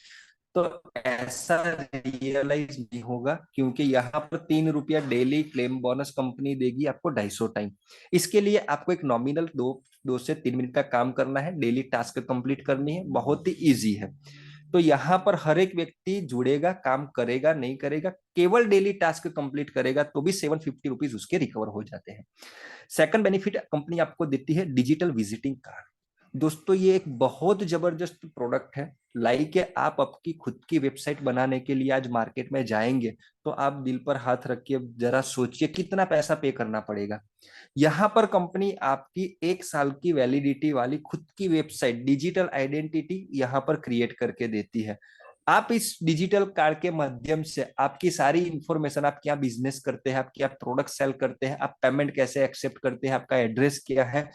तो ऐसा रियलाइज नहीं होगा, क्योंकि यहाँ पर ₹3 डेली क्लेम बोनस कंपनी देगी आपको 250 टाइम। इसके लिए आपको एक नॉमिनल 2 से 3 मिनट का काम करना है, डेली टास्क कंप्लीट करनी है, बहुत ही इजी है। तो यहाँ पर हर एक व्यक्ति जुड़ेगा, काम करेगा नहीं करेगा, केवल डेली टास्क कंप्लीट करेगा तो भी 750 रुपीज उसके रिकवर हो जाते हैं। सेकंड बेनिफिट कंपनी आपको देती है डिजिटल विजिटिंग कार्ड। दोस्तों ये एक बहुत जबरदस्त प्रोडक्ट है। लाइक आप आपकी खुद की वेबसाइट बनाने के लिए आज मार्केट में जाएंगे तो आप दिल पर हाथ रखिए, जरा सोचिए कितना पैसा पे करना पड़ेगा। यहाँ पर कंपनी आपकी 1 साल की वैलिडिटी वाली खुद की वेबसाइट डिजिटल आइडेंटिटी यहाँ पर क्रिएट करके देती है। आप इस डिजिटल कार्ड के माध्यम से आपकी सारी इंफॉर्मेशन, आप क्या बिजनेस करते हैं, आप क्या प्रोडक्ट सेल करते हैं, आप पेमेंट कैसे एक्सेप्ट करते हैं, आपका एड्रेस क्या है,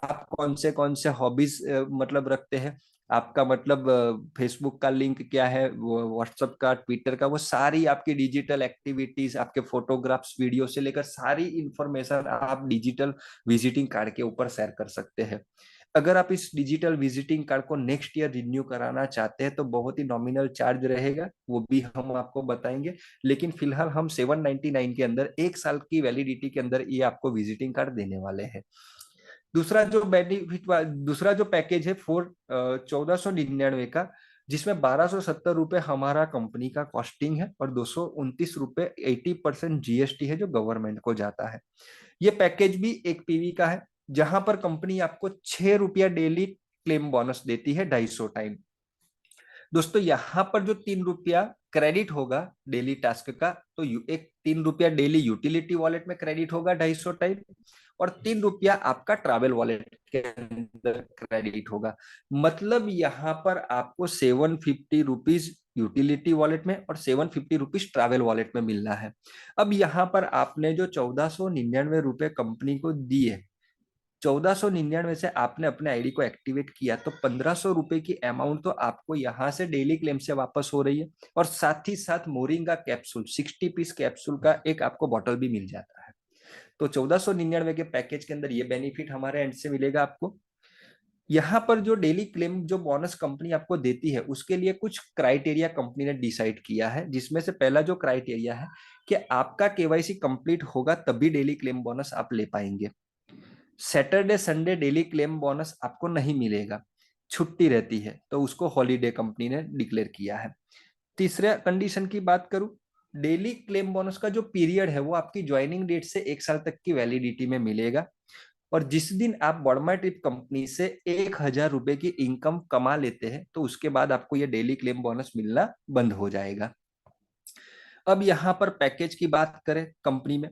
आप कौन से हॉबीज मतलब रखते हैं, आपका मतलब फेसबुक का लिंक क्या है, व्हाट्सएप का, ट्विटर का, वो सारी आपकी डिजिटल एक्टिविटीज, आपके फोटोग्राफ्स, वीडियो से लेकर सारी इंफॉर्मेशन आप डिजिटल विजिटिंग कार्ड के ऊपर शेयर कर सकते हैं। अगर आप इस डिजिटल विजिटिंग कार्ड को नेक्स्ट ईयर रिन्यू कराना चाहते हैं तो बहुत ही नॉमिनल चार्ज रहेगा, वो भी हम आपको बताएंगे। लेकिन फिलहाल हम 799 के अंदर 1 साल की वैलिडिटी के अंदर ये आपको विजिटिंग कार्ड देने वाले हैं। दूसरा जो बेनिफिट, दूसरा जो पैकेज है 1499 का, जिसमें 1270 रुपए हमारा कंपनी का कॉस्टिंग है और 229 रुपए 80% जीएसटी है जो गवर्नमेंट को जाता है। ये पैकेज भी एक पीवी का है, जहां पर कंपनी आपको ₹6 डेली क्लेम बोनस देती है 250 टाइम। दोस्तों यहाँ पर जो ₹3 क्रेडिट होगा डेली टास्क का, तो एक ₹3 डेली यूटिलिटी वॉलेट में क्रेडिट होगा 250 टाइम, और ₹3 आपका ट्रैवल वॉलेट के अंदर क्रेडिट होगा। मतलब यहाँ पर आपको 750 रुपीज यूटिलिटी वॉलेट में और 750 रुपीज ट्रैवल वॉलेट में मिलना है। अब यहाँ पर आपने जो 1499 रुपए कंपनी को दिए, 1499 से आपने अपने आईडी को एक्टिवेट किया, तो 1500 रुपए की अमाउंट तो आपको यहाँ से डेली क्लेम से वापस हो रही है, और साथ ही साथ मोरिंगा कैप्सूल 60 पीस कैप्सूल का एक आपको बॉटल भी मिल जाता है। तो 1499 के पैकेज के अंदर ये बेनिफिट हमारे एंड से मिलेगा आपको। यहाँ पर जो डेली क्लेम जो बोनस कंपनी आपको देती है उसके लिए कुछ क्राइटेरिया कंपनी ने डिसाइड किया है, जिसमें से पहला जो क्राइटेरिया है कि आपका केवाईसी कंप्लीट होगा तभी डेली क्लेम बोनस आप ले पाएंगे। Saturday Sunday daily claim bonus आपको नहीं मिलेगा, छुट्टी रहती है, तो उसको हॉलीडे कंपनी ने डिक्लेयर किया है। तीसरे कंडीशन की बात करूं, डेली क्लेम बोनस का जो पीरियड है वो आपकी ज्वाइनिंग डेट से 1 साल तक की वैलिडिटी में मिलेगा, और जिस दिन आप बर्मा ट्रिप कंपनी से 1000 रुपए की इनकम कमा लेते हैं तो उसके बाद आपको ये डेली क्लेम बोनस मिलना बंद हो जाएगा। अब यहाँ पर पैकेज की बात करें कंपनी में,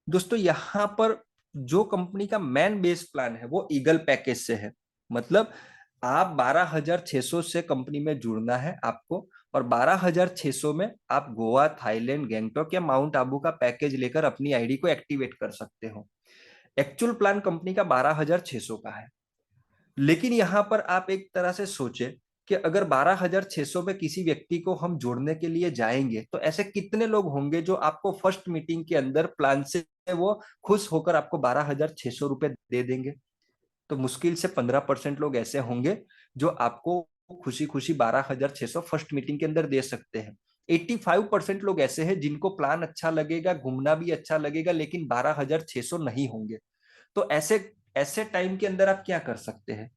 दोस्तों यहाँ पर जो कंपनी का मेन बेस प्लान है वो ईगल पैकेज से है। मतलब आप 12,600 से कंपनी में जुड़ना है आपको, और 12,600 में आप गोवा, थाईलैंड, गैंगटॉक या माउंट आबू का पैकेज लेकर अपनी आईडी को एक्टिवेट कर सकते हो। एक्चुअल प्लान कंपनी का 12,600 का है, लेकिन यहाँ पर आप एक तरह से सोचे कि अगर 12,600 में किसी व्यक्ति को हम जोड़ने के लिए जाएंगे तो ऐसे कितने लोग होंगे जो आपको फर्स्ट मीटिंग के अंदर प्लान से वो खुश होकर आपको 12,600 रुपए दे देंगे। तो मुश्किल से 15% लोग ऐसे होंगे जो आपको खुशी खुशी 12,600 फर्स्ट मीटिंग के अंदर दे सकते हैं। 85% लोग ऐसे हैं जिनको प्लान अच्छा लगेगा, घूमना भी अच्छा लगेगा, लेकिन 12,600 नहीं होंगे। तो ऐसे ऐसे टाइम के अंदर आप क्या कर सकते हैं?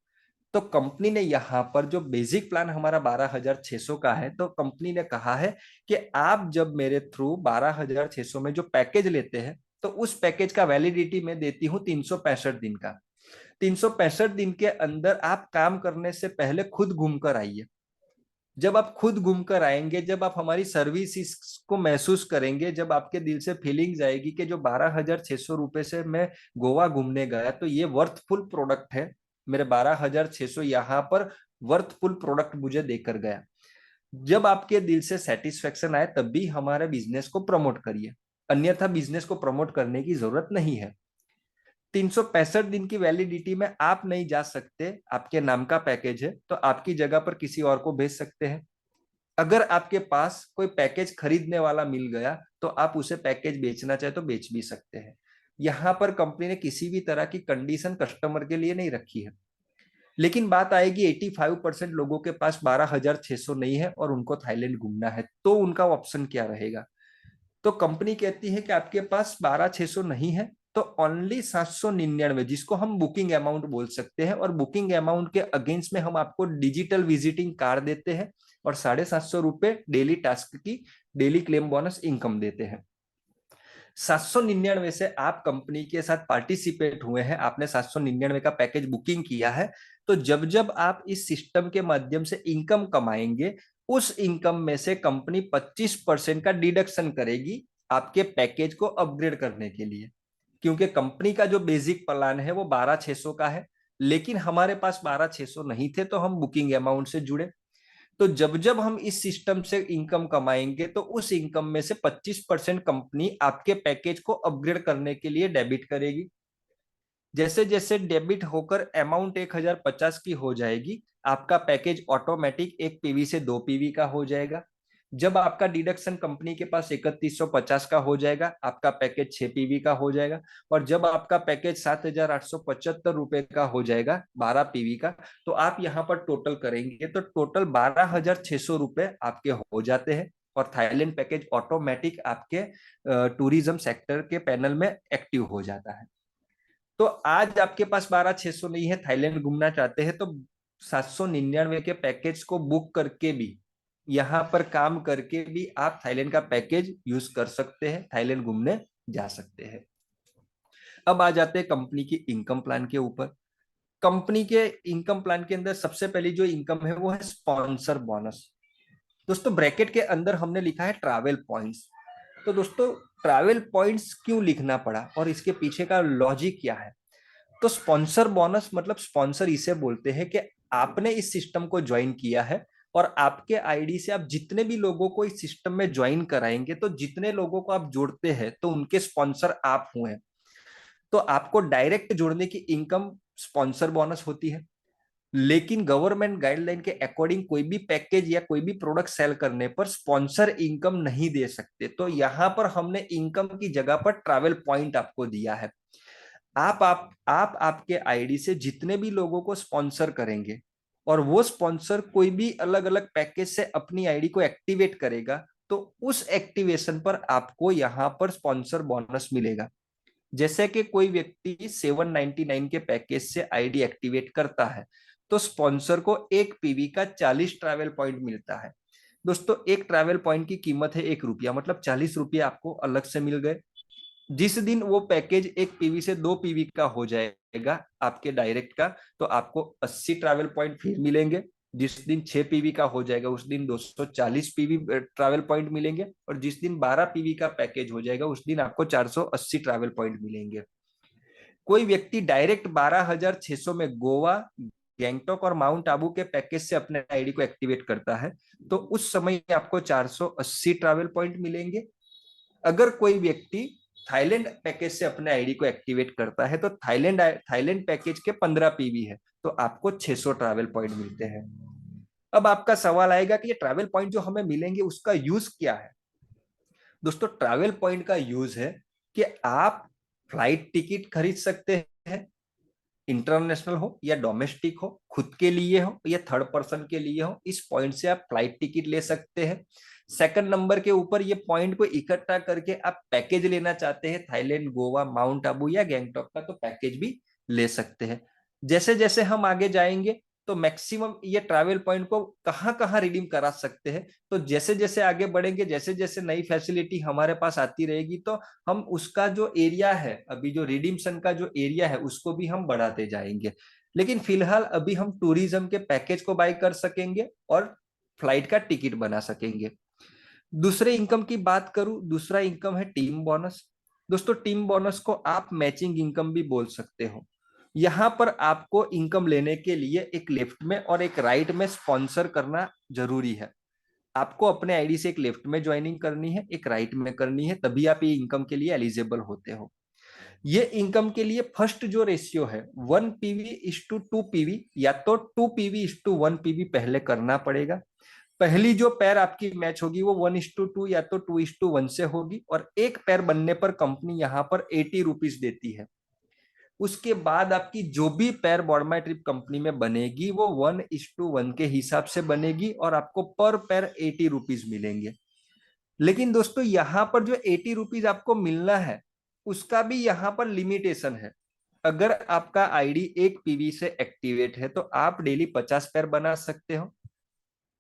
तो कंपनी ने यहाँ पर जो बेसिक प्लान हमारा 12,600 का है, तो कंपनी ने कहा है कि आप जब मेरे थ्रू 12,600 में जो पैकेज लेते हैं, तो उस पैकेज का वैलिडिटी मैं देती हूँ 365 दिन का। 365 दिन के अंदर आप काम करने से पहले खुद घूम कर आइए। जब आप खुद घूम कर आएंगे, जब आप हमारी सर्विस को महसूस करेंगे, जब आपके दिल से फीलिंग्स आएगी कि जो 12,600 रुपए से मैं गोवा घूमने गया, तो ये वर्थफुल प्रोडक्ट है, मेरे 12,600 यहाँ पर वर्थफुल प्रोडक्ट मुझे देकर गया। जब आपके दिल से सेटिस्फेक्शन आए तब भी हमारे बिजनेस को प्रमोट करिए, अन्यथा बिजनेस को प्रमोट करने की जरूरत नहीं है। 365 दिन की वैलिडिटी में आप नहीं जा सकते, आपके नाम का पैकेज है तो आपकी जगह पर किसी और को भेज सकते हैं। अगर आपके पास कोई पैकेज खरीदने वाला मिल गया तो आप उसे पैकेज बेचना चाहे तो बेच भी सकते हैं। यहां पर कंपनी ने किसी भी तरह की कंडीशन कस्टमर के लिए नहीं रखी है। लेकिन बात आएगी 85% लोगों के पास 12,600 नहीं है और उनको थाईलैंड घूमना है, तो उनका ऑप्शन क्या रहेगा? तो कंपनी कहती है कि आपके पास 12,600 नहीं है तो ओनली 799, जिसको हम बुकिंग अमाउंट बोल सकते हैं, और बुकिंग अमाउंट के अगेंस्ट में हम आपको डिजिटल विजिटिंग कार्ड देते हैं और 750 रुपए डेली टास्क की डेली क्लेम बोनस इनकम देते हैं। 799 से आप कंपनी के साथ पार्टिसिपेट हुए हैं, आपने 799 का पैकेज बुकिंग किया है, तो जब जब आप इस सिस्टम के माध्यम से इनकम कमाएंगे, उस इनकम में से कंपनी 25% का डिडक्शन करेगी आपके पैकेज को अपग्रेड करने के लिए। क्योंकि कंपनी का जो बेसिक प्लान है वो 12,600 का है, लेकिन हमारे पास 12,600 नहीं थे तो हम बुकिंग अमाउंट से जुड़े। तो जब जब हम इस सिस्टम से इनकम कमाएंगे तो उस इनकम में से 25% कंपनी आपके पैकेज को अपग्रेड करने के लिए डेबिट करेगी। जैसे जैसे डेबिट होकर अमाउंट 1,050 की हो जाएगी, आपका पैकेज ऑटोमेटिक 1 पीवी से 2 पीवी का हो जाएगा। जब आपका डिडक्शन कंपनी के पास 3,150 का हो जाएगा, आपका पैकेज 6 पीवी का हो जाएगा। और जब आपका पैकेज 7,875 रुपए का हो जाएगा 12 पीवी का, तो आप यहाँ पर टोटल करेंगे तो टोटल 12,600 रुपए आपके हो जाते हैं और थाईलैंड पैकेज ऑटोमेटिक आपके टूरिज्म सेक्टर के पैनल में एक्टिव हो जाता है। तो आज आपके पास 12,600 नहीं है, थाईलैंड घूमना चाहते हैं, तो 799 के पैकेज को बुक करके भी, यहाँ पर काम करके भी आप थाईलैंड का पैकेज यूज कर सकते हैं, थाईलैंड घूमने जा सकते हैं। अब आ जाते हैं कंपनी की इनकम प्लान के ऊपर। कंपनी के इनकम प्लान के अंदर सबसे पहली जो इनकम है वो है स्पॉन्सर बोनस। दोस्तों ब्रैकेट के अंदर हमने लिखा है ट्रैवल पॉइंट्स। तो दोस्तों ट्रैवल पॉइंट्स क्यों लिखना पड़ा और इसके पीछे का लॉजिक क्या है? तो स्पॉन्सर बोनस मतलब स्पॉन्सर इसे बोलते हैं कि आपने इस सिस्टम को ज्वाइन किया है और आपके आईडी से आप जितने भी लोगों को इस सिस्टम में ज्वाइन कराएंगे, तो जितने लोगों को आप जोड़ते हैं तो उनके स्पॉन्सर आप हुए, तो आपको डायरेक्ट जोड़ने की इनकम स्पॉन्सर बोनस होती है। लेकिन गवर्नमेंट गाइडलाइन के अकॉर्डिंग कोई भी पैकेज या कोई भी प्रोडक्ट सेल करने पर स्पॉन्सर इनकम नहीं दे सकते, तो यहां पर हमने इनकम की जगह पर ट्रैवल पॉइंट आपको दिया है। आप आपके आईडी से जितने भी लोगों को स्पॉन्सर करेंगे और वो स्पॉन्सर कोई भी अलग अलग पैकेज से अपनी आईडी को एक्टिवेट करेगा, तो उस एक्टिवेशन पर आपको यहाँ पर स्पॉन्सर बोनस मिलेगा। जैसे कि कोई व्यक्ति 799 के पैकेज से आईडी एक्टिवेट करता है तो स्पॉन्सर को 1 पीवी का 40 ट्रैवल पॉइंट मिलता है। दोस्तों एक ट्रैवल पॉइंट की कीमत है 1 रुपया, मतलब 40 रुपये आपको अलग से मिल गए। जिस दिन वो पैकेज 1 पीवी से 2 पीवी का हो जाएगा आपके डायरेक्ट का, तो आपको 80 ट्रैवल पॉइंट फिर मिलेंगे। जिस दिन 6 पीवी का हो जाएगा उस दिन 240 पीवी ट्रैवल पॉइंट मिलेंगे, और जिस दिन 12 पीवी का पैकेज हो जाएगा उस दिन आपको 480 ट्रैवल पॉइंट मिलेंगे। कोई व्यक्ति डायरेक्ट 12,600 में गोवा, गैंगटॉक और माउंट आबू के पैकेज से अपने आईडी को एक्टिवेट करता है तो उस समय आपको 480 ट्रैवल पॉइंट मिलेंगे। अगर कोई व्यक्ति थाईलैंड पैकेज से अपने आईडी को एक्टिवेट करता है तो थाईलैंड पैकेज के 15 पीवी है तो आपको 600 ट्रैवल पॉइंट मिलते हैं। अब आपका सवाल आएगा कि ये ट्रैवल पॉइंट जो हमें मिलेंगे उसका यूज क्या है? दोस्तों ट्रैवल पॉइंट का यूज है कि आप फ्लाइट टिकट खरीद सकते हैं, इंटरनेशनल हो या डोमेस्टिक हो, खुद के लिए हो या थर्ड पर्सन के लिए हो, इस पॉइंट से आप फ्लाइट टिकट ले सकते हैं। सेकंड नंबर के ऊपर ये पॉइंट को इकट्ठा करके आप पैकेज लेना चाहते हैं, थाईलैंड, गोवा, माउंट आबू या गैंगटॉक का, तो पैकेज भी ले सकते हैं। जैसे जैसे हम आगे जाएंगे तो मैक्सिमम ये ट्रैवल पॉइंट को कहाँ कहाँ रिडीम करा सकते हैं, तो जैसे जैसे आगे बढ़ेंगे, जैसे जैसे नई फैसिलिटी हमारे पास आती रहेगी, तो हम उसका जो एरिया है, अभी जो रिडीम्शन का जो एरिया है, उसको भी हम बढ़ाते जाएंगे। लेकिन फिलहाल अभी हम टूरिज्म के पैकेज को बाय कर सकेंगे और फ्लाइट का टिकट बना सकेंगे। दूसरे इनकम की बात करूं, दूसरा इनकम है टीम बोनस। दोस्तों, टीम बोनस को आप मैचिंग इनकम भी बोल सकते हो। यहां पर आपको इनकम लेने के लिए एक लेफ्ट में और एक राइट में स्पॉन्सर करना जरूरी है। आपको अपने आईडी से एक लेफ्ट में ज्वाइनिंग करनी है, एक राइट में करनी है, तभी आप ये इनकम के लिए एलिजिबल होते हो। ये इनकम के लिए फर्स्ट जो रेशियो है 1 PV/2 PV, या तो 2 PV/1 PV पहले करना पड़ेगा। पहली जो पैर आपकी मैच होगी वो 1:2 या तो 2:1 से होगी, और एक पैर बनने पर कंपनी यहाँ पर 80 रुपीज देती है। उसके बाद आपकी जो भी पैर बॉडमाई ट्रिप कंपनी में बनेगी वो 1:1 के हिसाब से बनेगी, और आपको पर पैर 80 रुपीज मिलेंगे। लेकिन दोस्तों, यहाँ पर जो 80 रुपीज आपको मिलना है, उसका भी यहाँ पर लिमिटेशन है। अगर आपका आईडी 1 PV से एक्टिवेट है तो आप डेली 50 पैर बना सकते हो।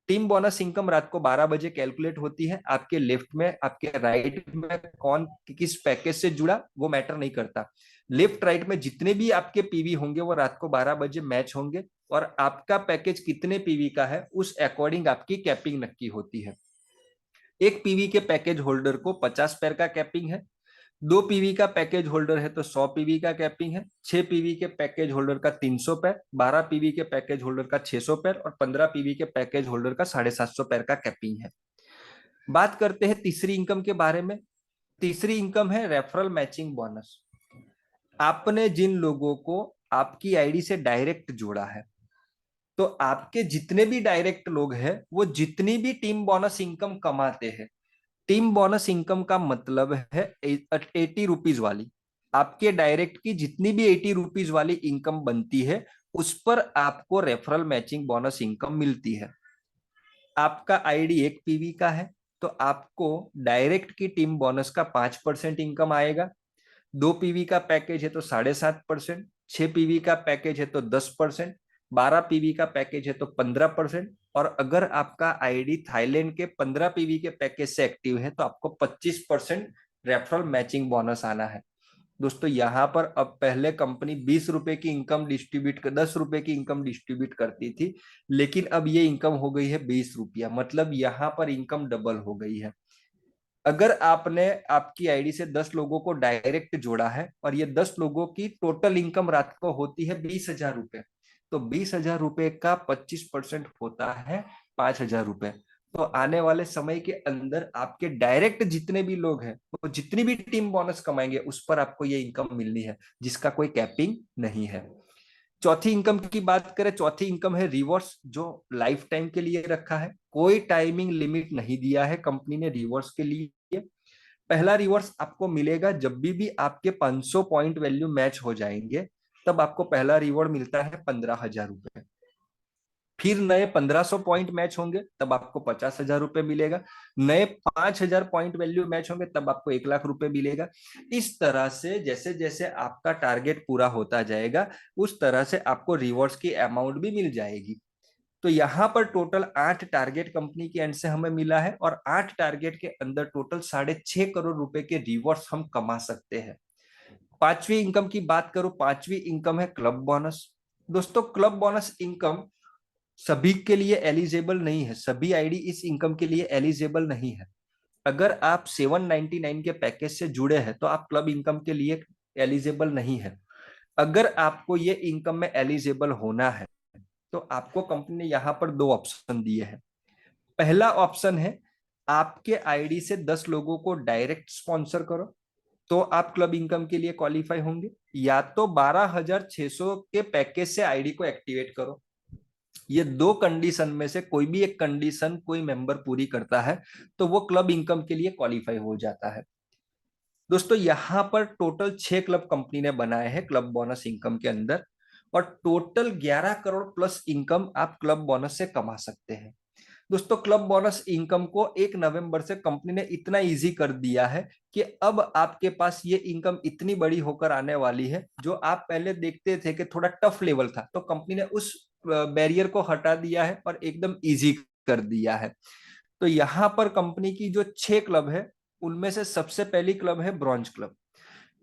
टीम बोनस इनकम रात को 12 बजे कैलकुलेट होती है। आपके लेफ्ट में, आपके राइट में कौन किस पैकेज से जुड़ा वो मैटर नहीं करता। लेफ्ट राइट में जितने भी आपके पीवी होंगे वो रात को 12 बजे मैच होंगे, और आपका पैकेज कितने पीवी का है उस अकॉर्डिंग आपकी कैपिंग नक्की होती है। 1 PV के पैकेज होल्डर को 50 पैर का कैपिंग है। 2 PV का पैकेज होल्डर है तो 100 PV का कैपिंग है। 6 PV के पैकेज होल्डर का 300 पैर, 12 PV के पैकेज होल्डर का 600 पैर, और 15 PV के पैकेज होल्डर का 750 पैर का कैपिंग है। बात करते हैं तीसरी इनकम के बारे में। तीसरी इनकम है रेफरल मैचिंग बोनस। आपने जिन लोगों को आपकी आईडी से डायरेक्ट जोड़ा है, तो आपके जितने भी डायरेक्ट लोग हैं वो जितनी भी टीम बोनस इनकम कमाते हैं, टीम बोनस इनकम का मतलब है 80 रुपीज वाली, आपके डायरेक्ट की जितनी भी 80 रुपीज वाली इनकम बनती है, उस पर आपको रेफरल मैचिंग बोनस इनकम मिलती है। आपका आईडी 1 PV का है तो आपको डायरेक्ट की टीम बोनस का 5% इनकम आएगा। 2 PV का पैकेज है तो 7.5%, 6 PV का पैकेज है तो 10%, 12 PV का पैकेज है तो 15%, और अगर आपका आईडी थाईलैंड के 15 PV के पैकेज से एक्टिव है तो आपको 25% रेफरल मैचिंग बोनस आना है। दोस्तों, यहाँ पर अब पहले कंपनी 20 रुपए की इनकम डिस्ट्रीब्यूट कर 10 रुपए की इनकम डिस्ट्रीब्यूट करती थी, लेकिन अब ये इनकम हो गई है 20 रुपया, मतलब यहाँ पर इनकम डबल हो गई है। अगर आपने आपकी आईडी से 10 लोगों को डायरेक्ट जोड़ा है और ये 10 लोगों की टोटल इनकम रात को होती है 20,000 रुपए, तो 20,000 रुपए का 25% होता है 5,000 रुपए। तो आने वाले समय के अंदर आपके डायरेक्ट जितने भी लोग हैं वो जितनी भी टीम बोनस कमाएंगे उस पर आपको ये इनकम मिलनी है, जिसका कोई कैपिंग नहीं है। चौथी इनकम की बात करें, चौथी इनकम है रिवॉर्ड्स, जो लाइफ टाइम के लिए रखा है। कोई टाइमिंग लिमिट नहीं दिया है कंपनी ने रिवॉर्ड्स के लिए। पहला रिवॉर्ड्स आपको मिलेगा जब भी आपके 500 पॉइंट वैल्यू मैच हो जाएंगे, तब आपको पहला रिवॉर्ड मिलता है 15,000 रुपए। फिर नए 1500 पॉइंट मैच होंगे तब आपको 50,000 रुपए मिलेगा। नए 5,000 पॉइंट वैल्यू मैच होंगे तब आपको 1 लाख रुपए मिलेगा। इस तरह से जैसे जैसे आपका टारगेट पूरा होता जाएगा उस तरह से आपको रिवॉर्ड्स की अमाउंट भी मिल जाएगी। तो यहाँ पर टोटल 8 टारगेट कंपनी के एंड से हमें मिला है, और 8 टारगेट के अंदर टोटल 6.5 करोड़ रुपए के रिवॉर्ड्स हम कमा सकते हैं। पांचवी इनकम की बात करूं, पांचवी इनकम है क्लब बोनस। दोस्तों, क्लब बोनस इनकम सभी के लिए एलिजिबल नहीं है, सभी आईडी इस इनकम के लिए एलिजिबल नहीं है। अगर आप 799 के पैकेज से जुड़े हैं तो आप क्लब इनकम के लिए एलिजिबल नहीं है। अगर आपको ये इनकम में एलिजिबल होना है तो आपको कंपनी ने यहाँ पर 2 ऑप्शन दिए हैं। पहला ऑप्शन है आपके आईडी से 10 लोगों को डायरेक्ट स्पॉन्सर करो तो आप क्लब इनकम के लिए क्वालिफाई होंगे, या तो 12,600 के पैकेज से आईडी को एक्टिवेट करो। ये 2 कंडीशन में से कोई भी एक कंडीशन कोई मेंबर पूरी करता है तो वो क्लब इनकम के लिए क्वालिफाई हो जाता है। दोस्तों, यहाँ पर टोटल 6 क्लब कंपनी ने बनाए हैं क्लब बोनस इनकम के अंदर। और टोटल 11 करोड़ प्लस इनकम आप क्लब बोनस से कमा सकते हैं। दोस्तों, क्लब बोनस इनकम को 1 नवंबर से कंपनी ने इतना इजी कर दिया है कि अब आपके पास ये इनकम इतनी बड़ी होकर आने वाली है। जो आप पहले देखते थे कि थोड़ा टफ लेवल था, तो कंपनी ने उस बैरियर को हटा दिया है और एकदम इजी कर दिया है। तो यहां पर कंपनी की जो 6 क्लब है, उनमें से सबसे पहली क्लब है ब्रॉन्ज क्लब।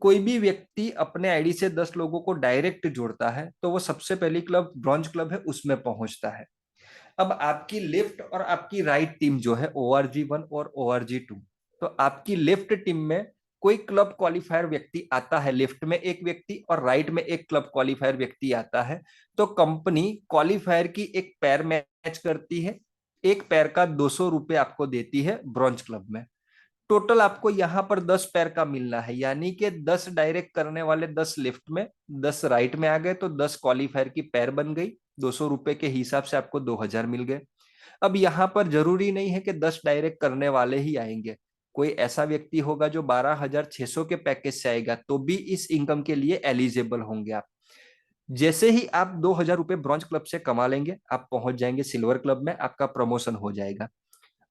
कोई भी व्यक्ति अपने आईडी से 10 लोगों को डायरेक्ट जोड़ता है तो वो सबसे पहली क्लब ब्रॉन्ज क्लब है, उसमें पहुंचता है। अब आपकी लेफ्ट और आपकी राइट टीम जो है ORG 1 और ORG 2, तो आपकी लेफ्ट टीम में कोई क्लब क्वालिफायर व्यक्ति आता है, लेफ्ट में एक व्यक्ति और राइट में एक क्लब क्वालिफायर व्यक्ति आता है, तो कंपनी क्वालिफायर की एक पैर मैच करती है। एक पैर का 200 रुपए आपको देती है ब्रॉन्ज क्लब में। टोटल आपको यहाँ पर 10 पैर का मिलना है, यानी कि 10 डायरेक्ट करने वाले 10 लेफ्ट में, 10 राइट में आ गए, तो 10 क्वालिफायर की पैर बन गई। 200 रुपए के हिसाब से आपको 2000 मिल गए। अब यहाँ पर जरूरी नहीं है कि 10 डायरेक्ट करने वाले ही आएंगे। कोई ऐसा व्यक्ति होगा जो 12,600 के पैकेज से आएगा, तो भी इस इनकम के लिए एलिजिबल होंगे आप। जैसे ही आप 2000 रुपए ब्रॉन्ज क्लब से कमा लेंगे, आप पहुंच जाएंगे सिल्वर क्लब में, आपका प्रमोशन हो जाएगा।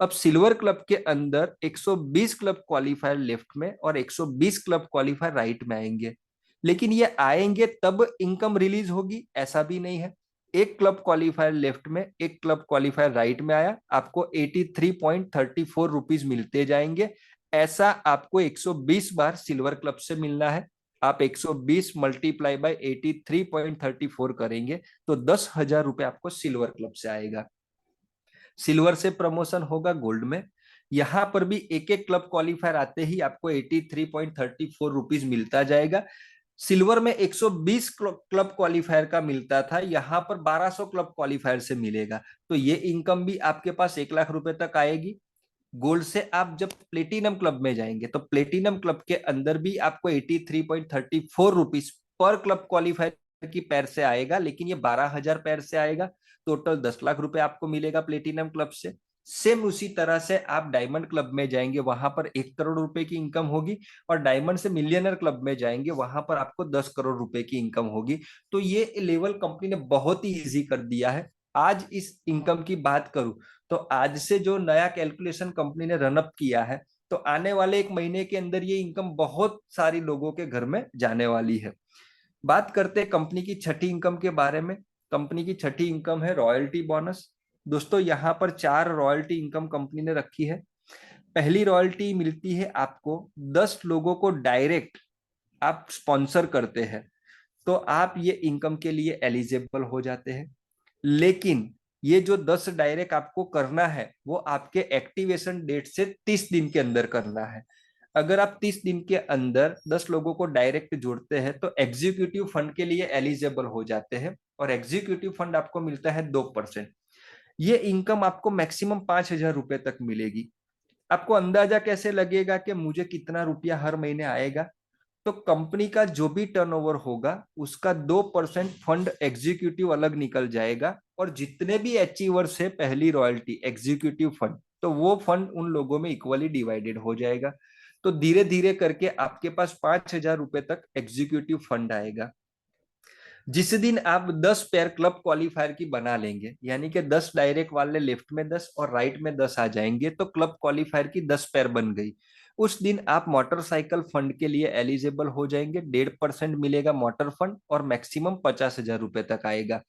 अब सिल्वर क्लब के अंदर 120 क्लब क्वालिफायर लेफ्ट में और 120 क्लब क्वालिफायर राइट में आएंगे। लेकिन ये आएंगे तब इनकम रिलीज होगी, ऐसा भी नहीं है। एक क्लब क्वालिफायर लेफ्ट में, एक क्लब क्वालिफायर राइट में आया, आपको 83.34 रुपीज मिलते जाएंगे। ऐसा आपको 120 बार सिल्वर क्लब से मिलना है। आप 120 मल्टीप्लाई बाय 83.34 करेंगे तो 10,000 रुपए आपको सिल्वर क्लब से आएगा। सिल्वर से प्रमोशन होगा गोल्ड में। यहां पर भी एक एक क्लब क्वालिफायर आते ही आपको 83.34 रुपीज मिलता जाएगा। सिल्वर में 120 क्लब क्वालिफायर का मिलता था, यहां पर 1200 क्लब क्वालिफायर से मिलेगा। तो ये इनकम भी आपके पास 1 लाख रुपए तक आएगी। गोल्ड से आप जब प्लेटिनम क्लब में जाएंगे, तो प्लेटिनम क्लब के अंदर भी आपको 83.34 रुपीज पर क्लब क्वालिफायर की पैर से आएगा, लेकिन ये 12,000 पैर से आएगा। टोटल 10 लाख रुपए आपको मिलेगा प्लेटिनम क्लब से। सेम उसी तरह से आप डायमंड क्लब में जाएंगे, वहां पर 1 करोड़ रुपए की इनकम होगी। और डायमंड से मिलियनर क्लब में जाएंगे, वहां पर आपको 10 करोड़ रुपए की इनकम होगी। तो ये लेवल कंपनी ने बहुत ही इजी कर दिया है। आज इस इनकम की बात करूं, तो आज से जो नया कैलकुलेशन कंपनी ने रनअप किया है, तो आने वाले 1 महीने के अंदर ये इनकम बहुत सारी लोगों के घर में जाने वाली है। बात करते हैं कंपनी की छठी इनकम के बारे में। कंपनी की छठी इनकम है रॉयल्टी बोनस। दोस्तों, यहाँ पर 4 रॉयल्टी इनकम कंपनी ने रखी है। पहली रॉयल्टी मिलती है आपको, 10 लोगों को डायरेक्ट आप स्पॉन्सर करते हैं तो आप ये इनकम के लिए एलिजिबल हो जाते हैं। लेकिन ये जो 10 डायरेक्ट आपको करना है, वो आपके एक्टिवेशन डेट से 30 दिन के अंदर करना है। अगर आप 30 दिन के अंदर 10 लोगों को डायरेक्ट जोड़ते हैं तो एग्जीक्यूटिव फंड के लिए एलिजिबल हो जाते हैं, और एग्जीक्यूटिव फंड आपको मिलता है 2%। ये इनकम आपको मैक्सिमम 5,000 रुपए तक मिलेगी। आपको अंदाजा कैसे लगेगा कि मुझे कितना रुपया हर महीने आएगा? तो कंपनी का जो भी टर्नओवर होगा, उसका 2% फंड एग्जीक्यूटिव अलग निकल जाएगा, और जितने भी अचीवर्स है पहली रॉयल्टी एग्जीक्यूटिव फंड, तो वो फंड उन लोगों में इक्वली डिवाइडेड हो जाएगा। तो धीरे धीरे करके आपके पास 5,000 रुपए तक एग्जीक्यूटिव फंड आएगा। जिस दिन आप 10 पेयर क्लब क्वालिफायर की बना लेंगे, यानी कि 10 डायरेक्ट वाले लेफ्ट में 10 और राइट में 10 आ जाएंगे, तो क्लब क्वालिफायर की 10 पेयर बन गई। उस दिन आप मोटरसाइकिल फंड के लिए एलिजिबल हो जाएंगे। 1.5% मिलेगा मोटर फंड, और मैक्सिमम 50,000 रुपए तक आएगा।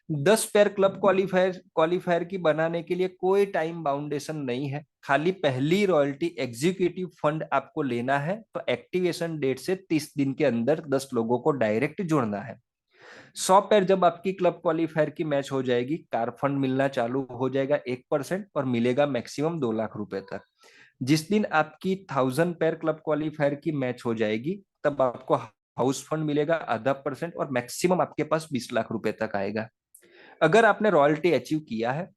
10 पेयर क्लब क्वालिफायर की बनाने के लिए कोई टाइम बाउंडेशन नहीं है। खाली पहली रॉयल्टी एग्जीक्यूटिव फंड आपको लेना है, तो एक्टिवेशन डेट से 30 दिन के अंदर 10 लोगों को डायरेक्ट जोड़ना है। 100 पैर जब आपकी क्लब क्वालिफायर की मैच हो जाएगी, कार फंड मिलना चालू हो जाएगा 1%, और मिलेगा मैक्सिमम 2 लाख रुपए तक। जिस दिन आपकी 1000 पैर क्लब क्वालिफायर की मैच हो जाएगी, तब आपको हाउस फंड मिलेगा ½ %, और मैक्सिमम आपके पास 20 लाख रुपए तक आएगा। अगर आपने रॉयल्टी अचीव किया है,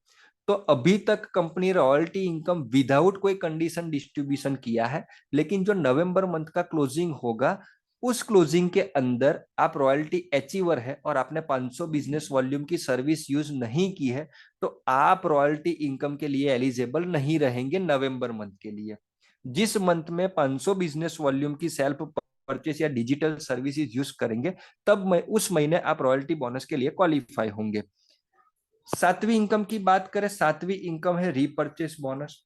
तो अभी तक कंपनी रॉयल्टी इनकम विदाउट कोई कंडीशन डिस्ट्रीब्यूशन किया है। लेकिन जो नवंबर मंथ का क्लोजिंग होगा, उस क्लोजिंग के अंदर आप रॉयल्टी अचीवर है और आपने 500 बिजनेस वॉल्यूम की सर्विस यूज नहीं की है, तो आप रॉयल्टी इनकम के लिए एलिजिबल नहीं रहेंगे नवंबर मंथ के लिए। जिस मंथ में 500 बिजनेस वॉल्यूम की सेल्फ परचेस या डिजिटल सर्विसेज यूज करेंगे, तब उस महीने आप रॉयल्टी बोनस के लिए क्वालिफाई होंगे। सातवीं इनकम की बात करें, सातवीं इनकम है रीपरचेस बोनस।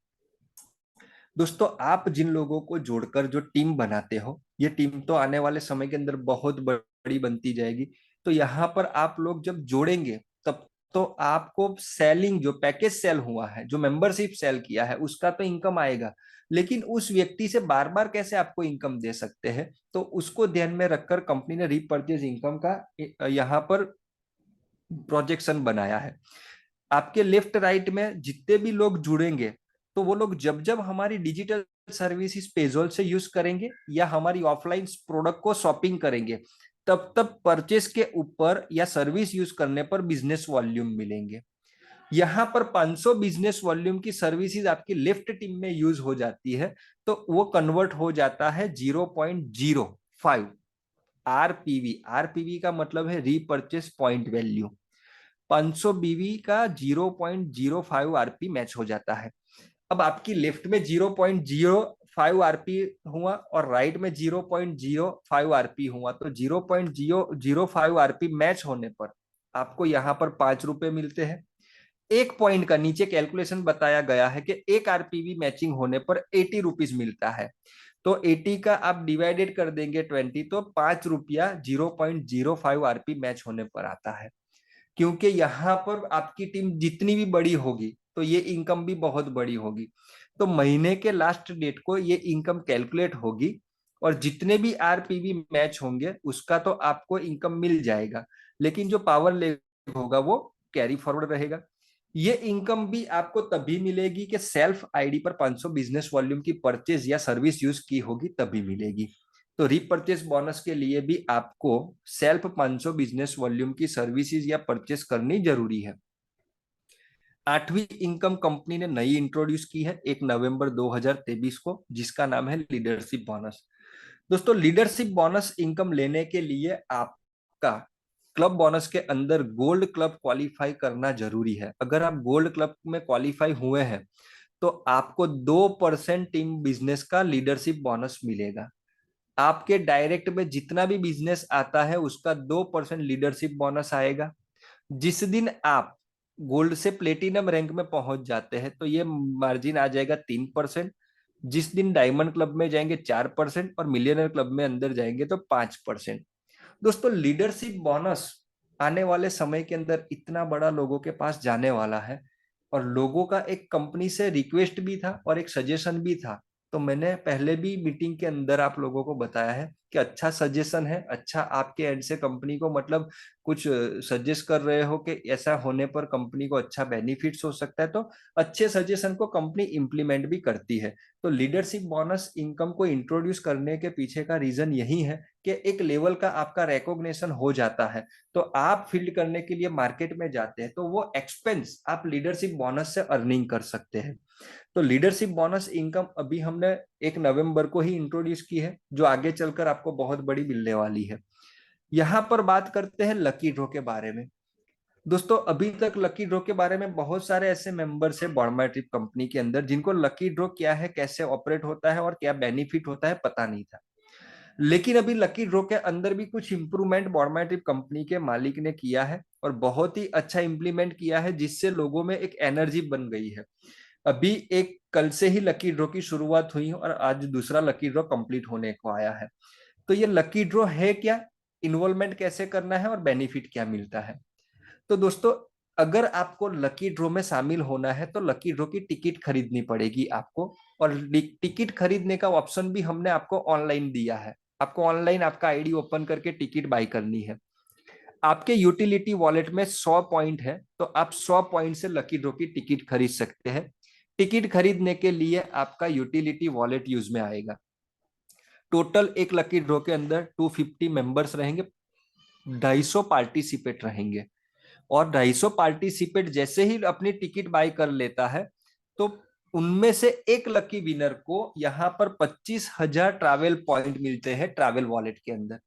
दोस्तों, आप जिन लोगों को जोड़कर जो टीम बनाते हो, ये टीम तो आने वाले समय के अंदर बहुत बड़ी बनती जाएगी। तो यहाँ पर आप लोग जब जोड़ेंगे, तब तो आपको सेलिंग, जो पैकेज सेल हुआ है, जो मेंबरशिप सेल किया है, उसका तो इनकम आएगा, लेकिन उस व्यक्ति से बार बार कैसे आपको इनकम दे सकते हैं, तो उसको ध्यान में रखकर कंपनी ने रीपरचेज इनकम का यहाँ पर प्रोजेक्शन बनाया है। आपके लेफ्ट राइट में जितने भी लोग जुड़ेंगे, तो वो लोग जब जब हमारी डिजिटल सर्विसेज पेजोल से यूज करेंगे या हमारी ऑफलाइन प्रोडक्ट को शॉपिंग करेंगे, तब तब परचेस के ऊपर या सर्विस यूज करने पर बिजनेस वॉल्यूम मिलेंगे। यहाँ पर 500 बिजनेस वॉल्यूम की सर्विसेज आपकी लेफ्ट टीम में यूज हो जाती है, तो वो कन्वर्ट हो जाता है 0.05 आरपीवी। आरपीवी का मतलब है रीपरचेस पॉइंट वैल्यू। 500 बीवी का 0.05 आरपी मैच हो जाता है। अब आपकी लेफ्ट में 0.05 आरपी हुआ और राइट में 0.05 आरपी हुआ, तो 0.005 आरपी मैच होने पर आपको यहाँ पर 5 रुपए मिलते हैं। एक पॉइंट का नीचे कैलकुलेशन बताया गया है कि एक आरपीवी मैचिंग होने पर 80 रुपीज मिलता है। तो 80 का आप डिवाइडेड कर देंगे 20, तो 5 रुपया 0.05 आरपी मैच होने पर आता है। क्योंकि यहाँ पर आपकी टीम जितनी भी बड़ी होगी, तो ये इनकम भी बहुत बड़ी होगी। तो महीने के लास्ट डेट को ये इनकम कैलकुलेट होगी और जितने भी आरपीवी मैच होंगे उसका तो आपको इनकम मिल जाएगा, लेकिन जो पावर लेग होगा वो कैरी फॉरवर्ड रहेगा। ये इनकम भी आपको तभी मिलेगी कि सेल्फ आईडी पर 500 बिजनेस वॉल्यूम की परचेज या सर्विस यूज की होगी, तभी मिलेगी। तो रीपरचेस बोनस के लिए भी आपको सेल्फ 500 बिजनेस वॉल्यूम की सर्विसेज या परचेस करनी जरूरी है। आठवीं इनकम कंपनी ने नई इंट्रोड्यूस की है 1 नवंबर 2023 को, जिसका नाम है लीडरशिप बोनस। दोस्तों, लीडरशिप बोनस इनकम लेने के लिए आपका क्लब बोनस के अंदर गोल्ड क्लब क्वालिफाई करना जरूरी है। अगर आप गोल्ड क्लब में क्वालिफाई हुए हैं, तो आपको 2% टीम बिजनेस का लीडरशिप बोनस मिलेगा। आपके डायरेक्ट में जितना भी बिजनेस आता है उसका 2% लीडरशिप बोनस आएगा। जिस दिन आप गोल्ड से प्लेटिनम रैंक में पहुंच जाते हैं, तो ये मार्जिन आ जाएगा 3%। जिस दिन डायमंड क्लब में जाएंगे 4% और मिलियनर क्लब में अंदर जाएंगे तो 5%। दोस्तों, लीडरशिप बोनस आने वाले समय के अंदर इतना बड़ा लोगों के पास जाने वाला है, और लोगों का एक कंपनी से रिक्वेस्ट भी था और एक सजेशन भी था। तो मैंने पहले भी मीटिंग के अंदर आप लोगों को बताया है कि अच्छा सजेशन है, अच्छा आपके एंड से कंपनी को मतलब कुछ सजेस्ट कर रहे हो कि ऐसा होने पर कंपनी को अच्छा बेनिफिट्स हो सकता है, तो अच्छे सजेशन को कंपनी इंप्लीमेंट भी करती है। तो लीडरशिप बोनस इनकम को इंट्रोड्यूस करने के पीछे का रीजन यही है कि एक लेवल का आपका रिकॉग्निशन हो जाता है, तो आप फील्ड करने के लिए मार्केट में जाते हैं, तो वो एक्सपेंस आप लीडरशिप बोनस से अर्निंग कर सकते हैं। तो लीडरशिप बोनस इनकम अभी हमने 1 नवंबर को ही इंट्रोड्यूस की है, जो आगे चलकर आपको बहुत बड़ी मिलने वाली है। यहाँ पर बात करते हैं लकी ड्रॉ के बारे में। दोस्तों, अभी तक लकी ड्रॉ के बारे में बहुत सारे ऐसे मेंबर्स है बॉन्ड माई ट्रिप कंपनी के अंदर जिनको लकी ड्रॉ क्या है, कैसे ऑपरेट होता है और क्या बेनिफिट होता है पता नहीं था। लेकिन अभी लकी ड्रॉ के अंदर भी कुछ इंप्रूवमेंट बॉन्ड माई ट्रिप कंपनी के मालिक ने किया है और बहुत ही अच्छा इंप्लीमेंट किया है, जिससे लोगों में एक एनर्जी बन गई है। अभी एक कल से ही लकी ड्रॉ की शुरुआत हुई और आज दूसरा लकी ड्रॉ कंप्लीट होने को आया है। तो ये लकी ड्रॉ है क्या, इन्वॉल्वमेंट कैसे करना है और बेनिफिट क्या मिलता है। तो दोस्तों, अगर आपको लकी ड्रॉ में शामिल होना है, तो लकी ड्रॉ की टिकट खरीदनी पड़ेगी आपको, और टिकट खरीदने का ऑप्शन भी हमने आपको ऑनलाइन दिया है। आपको ऑनलाइन आपका आईडी ओपन करके टिकट बाय करनी है। आपके यूटिलिटी वॉलेट में 100 पॉइंट है, तो आप 100 पॉइंट से लकी ड्रॉ की टिकट खरीद सकते हैं। टिकट खरीदने के लिए आपका यूटिलिटी वॉलेट यूज में आएगा। टोटल एक लकी ड्रॉ के अंदर 250 मेंबर्स रहेंगे, 250 पार्टिसिपेट रहेंगे, और 250 पार्टिसिपेट जैसे ही अपनी टिकट बाय कर लेता है, तो उनमें से एक लकी विनर को यहाँ पर 25,000 ट्रैवल पॉइंट मिलते हैं ट्रैवल वॉलेट के अंदर।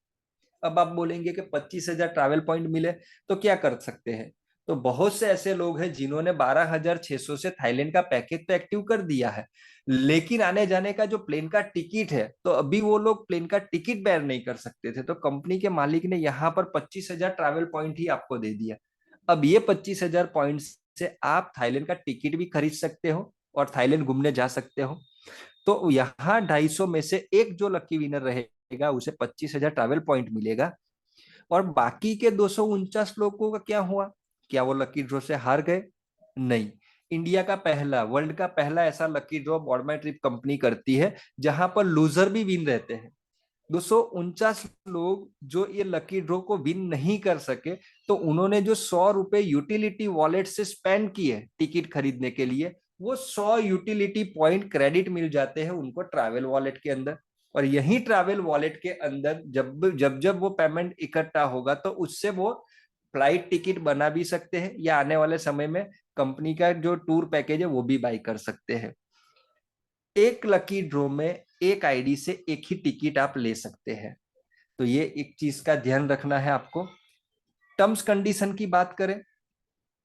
अब आप बोलेंगे कि 25,000 ट्रैवल पॉइंट मिले तो क्या कर सकते हैं। तो बहुत से ऐसे लोग हैं जिन्होंने 12,600 से थाईलैंड का पैकेज तो एक्टिव कर दिया है, लेकिन आने जाने का जो प्लेन का टिकट है, तो अभी वो लोग प्लेन का टिकट बेयर नहीं कर सकते थे, तो कंपनी के मालिक ने यहाँ पर 25,000 ट्रैवल पॉइंट ही आपको दे दिया। अब ये 25,000 पॉइंट से आप थाईलैंड का टिकट भी खरीद सकते हो और थाईलैंड घूमने जा सकते हो। तो यहाँ 250 में से एक जो लकी विनर रहेगा उसे 25,000 ट्रैवल पॉइंट मिलेगा। और बाकी के 249 लोगों का क्या हुआ? क्या वो लकी ड्रॉ से हार गए? नहीं। इंडिया का पहला, वर्ल्ड का पहला ऐसा लकी ड्रॉ बॉर्डमाई ट्रिप कंपनी करती है जहां पर लूजर भी विन रहते हैं। 249 लोग जो ये लकी ड्रॉ को विन नहीं कर सके, तो उन्होंने जो 100 रुपए यूटिलिटी वॉलेट से स्पेंड किए टिकट खरीदने के लिए, वो 100 यूटिलिटी पॉइंट क्रेडिट मिल जाते हैं उनको ट्रैवल वॉलेट के अंदर। और यही ट्रैवल वॉलेट के अंदर जब जब जब वो पेमेंट इकट्ठा होगा, तो उससे वो फ्लाइट टिकट बना भी सकते हैं, या आने वाले समय में कंपनी का जो टूर पैकेज है वो भी बाई कर सकते हैं। एक लकी ड्रॉ में एक आईडी से एक ही टिकट आप ले सकते हैं। तो ये एक चीज का ध्यान रखना है आपको। टर्म्स कंडीशन की बात करें,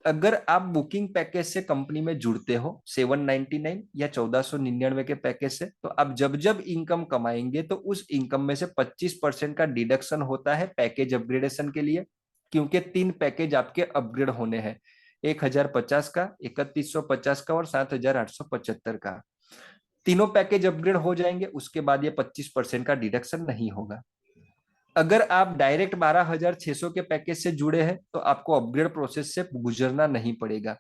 अगर आप बुकिंग पैकेज से कंपनी में जुड़ते हो 799 या 1499 के पैकेज से, तो आप जब जब इनकम कमाएंगे तो उस इनकम में से 25% का डिडक्शन होता है पैकेज अपग्रेडेशन के लिए, क्योंकि 3 पैकेज आपके अपग्रेड होने हैं, 1050 का, 3150 का और 7875 का। तीनों पैकेज अपग्रेड हो जाएंगे, उसके बाद ये 25% का डिडक्शन नहीं होगा। अगर आप डायरेक्ट 12,600 के पैकेज से जुड़े हैं तो आपको अपग्रेड प्रोसेस से गुजरना नहीं पड़ेगा,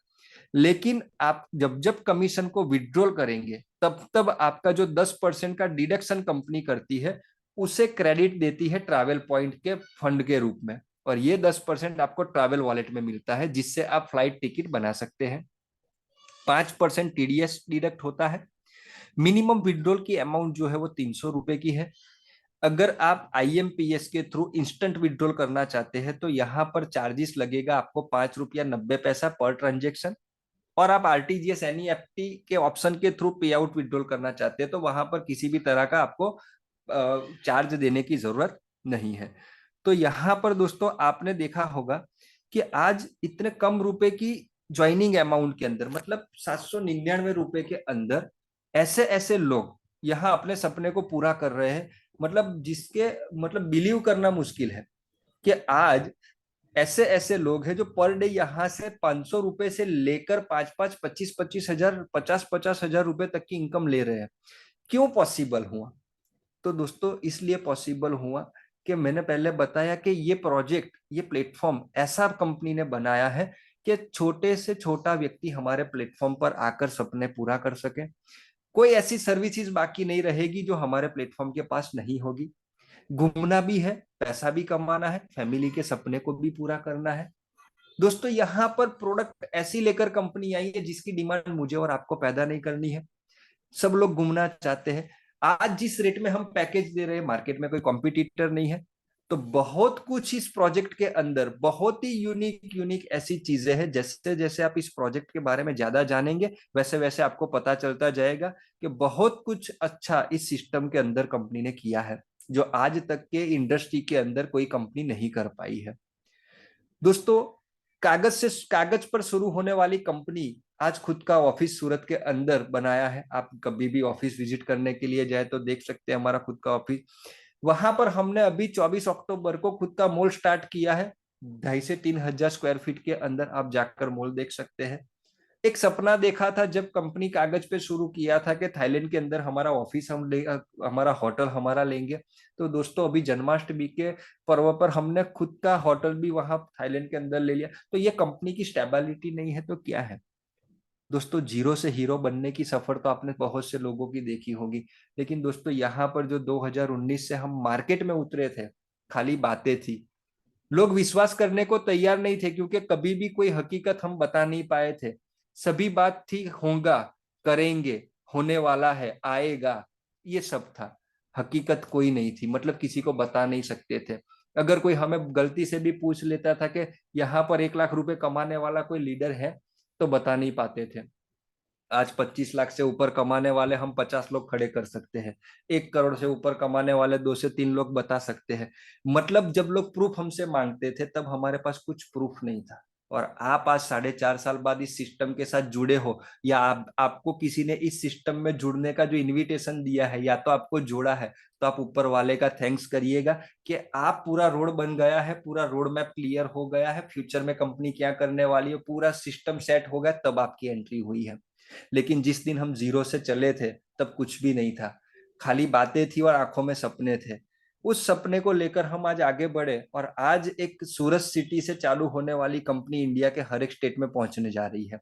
लेकिन आप जब जब कमीशन को विड्रॉल करेंगे तब तब आपका जो 10% का डिडक्शन कंपनी करती है उसे क्रेडिट देती है ट्रैवल पॉइंट के फंड के रूप में, और ये 10% आपको ट्रैवल वॉलेट में मिलता है, जिससे आप फ्लाइट टिकट बना सकते हैं। 5% टीडीएस डिडक्ट होता है। मिनिमम विड्रॉल की अमाउंट जो है वो 300 रुपए की है। अगर आप आईएमपीएस के थ्रू इंस्टेंट विड्रॉल करना चाहते हैं तो यहाँ पर चार्जेस लगेगा आपको 5 रुपया 90 पैसा पर ट्रांजेक्शन। और आप आरटीजीएस एनईएफटी के ऑप्शन के थ्रू पे आउट विड्रॉल करना चाहते हैं तो वहां पर किसी भी तरह का आपको चार्ज देने की जरूरत नहीं है। तो यहाँ पर दोस्तों आपने देखा होगा कि आज इतने कम रुपए की ज्वाइनिंग अमाउंट के अंदर, मतलब 799 रुपए के अंदर, ऐसे ऐसे लोग यहाँ अपने सपने को पूरा कर रहे हैं, मतलब जिसके मतलब बिलीव करना मुश्किल है कि आज ऐसे ऐसे लोग हैं जो पर डे यहाँ से 500 रुपए से लेकर 5-5, 25-25 हजार, 50-50 हजार रुपए तक की इनकम ले रहे हैं। क्यों पॉसिबल हुआ? तो दोस्तों इसलिए पॉसिबल हुआ कि मैंने पहले बताया कि ये प्रोजेक्ट, ये प्लेटफॉर्म ऐसा कंपनी ने बनाया है कि छोटे से छोटा व्यक्ति हमारे प्लेटफॉर्म पर आकर सपने पूरा कर सके। कोई ऐसी सर्विसेज बाकी नहीं रहेगी जो हमारे प्लेटफॉर्म के पास नहीं होगी। घूमना भी है, पैसा भी कमाना है, फैमिली के सपने को भी पूरा करना है। दोस्तों यहाँ पर प्रोडक्ट ऐसी लेकर कंपनी आई है जिसकी डिमांड मुझे और आपको पैदा नहीं करनी है। सब लोग घूमना चाहते हैं। आज जिस रेट में हम पैकेज दे रहे हैं, मार्केट में कोई कॉम्पिटिटर नहीं है। तो बहुत कुछ इस प्रोजेक्ट के अंदर, बहुत ही यूनिक यूनिक ऐसी चीजें हैं। जैसे जैसे आप इस प्रोजेक्ट के बारे में ज्यादा जानेंगे वैसे वैसे आपको पता चलता जाएगा कि बहुत कुछ अच्छा इस सिस्टम के अंदर कंपनी ने किया है, जो आज तक के इंडस्ट्री के अंदर कोई कंपनी नहीं कर पाई है। दोस्तों कागज पर शुरू होने वाली कंपनी आज खुद का ऑफिस सूरत के अंदर बनाया है। आप कभी भी ऑफिस विजिट करने के लिए जाए तो देख सकते हैं हमारा खुद का ऑफिस। वहां पर हमने अभी 24 अक्टूबर को खुद का मॉल स्टार्ट किया है। 2,500 से 3,000 स्क्वायर फीट के अंदर आप जाकर मॉल देख सकते हैं। एक सपना देखा था जब कंपनी कागज पे शुरू किया था कि थाईलैंड के अंदर हमारा ऑफिस हम ले, हमारा होटल हमारा लेंगे। तो दोस्तों अभी जन्माष्टमी के पर्व पर हमने खुद का होटल भी वहां थाईलैंड के अंदर ले लिया। तो ये कंपनी की स्टेबिलिटी नहीं है तो क्या है? दोस्तों जीरो से हीरो बनने की सफर तो आपने बहुत से लोगों की देखी होगी, लेकिन दोस्तों यहाँ पर जो 2019 से हम मार्केट में उतरे थे, खाली बातें थी। लोग विश्वास करने को तैयार नहीं थे क्योंकि कभी भी कोई हकीकत हम बता नहीं पाए थे। सभी बात थी होगा, करेंगे, होने वाला है, आएगा, ये सब था। हकीकत कोई नहीं थी, मतलब किसी को बता नहीं सकते थे। अगर कोई हमें गलती से भी पूछ लेता था कि यहाँ पर 1 लाख रुपए कमाने वाला कोई लीडर है, तो बता नहीं पाते थे। आज 25 लाख से ऊपर कमाने वाले हम 50 लोग खड़े कर सकते हैं। 1 करोड़ से ऊपर कमाने वाले 2 से 3 लोग बता सकते हैं। मतलब जब लोग प्रूफ हमसे मांगते थे तब हमारे पास कुछ प्रूफ नहीं था। और आप आज 4.5 साल बाद इस सिस्टम के साथ जुड़े हो, या आपको किसी ने इस सिस्टम में जुड़ने का जो इनविटेशन दिया है या तो आपको जोड़ा है, तो आप ऊपर वाले का थैंक्स करिएगा कि आप पूरा रोड बन गया है, पूरा रोड मैप क्लियर हो गया है, फ्यूचर में कंपनी क्या करने वाली है पूरा सिस्टम सेट हो गया, तब आपकी एंट्री हुई है। लेकिन जिस दिन हम जीरो से चले थे तब कुछ भी नहीं था, खाली बातें थी और आंखों में सपने थे। उस सपने को लेकर हम आज आगे बढ़े और आज एक सूरत सिटी से चालू होने वाली कंपनी इंडिया के हर एक स्टेट में पहुंचने जा रही है।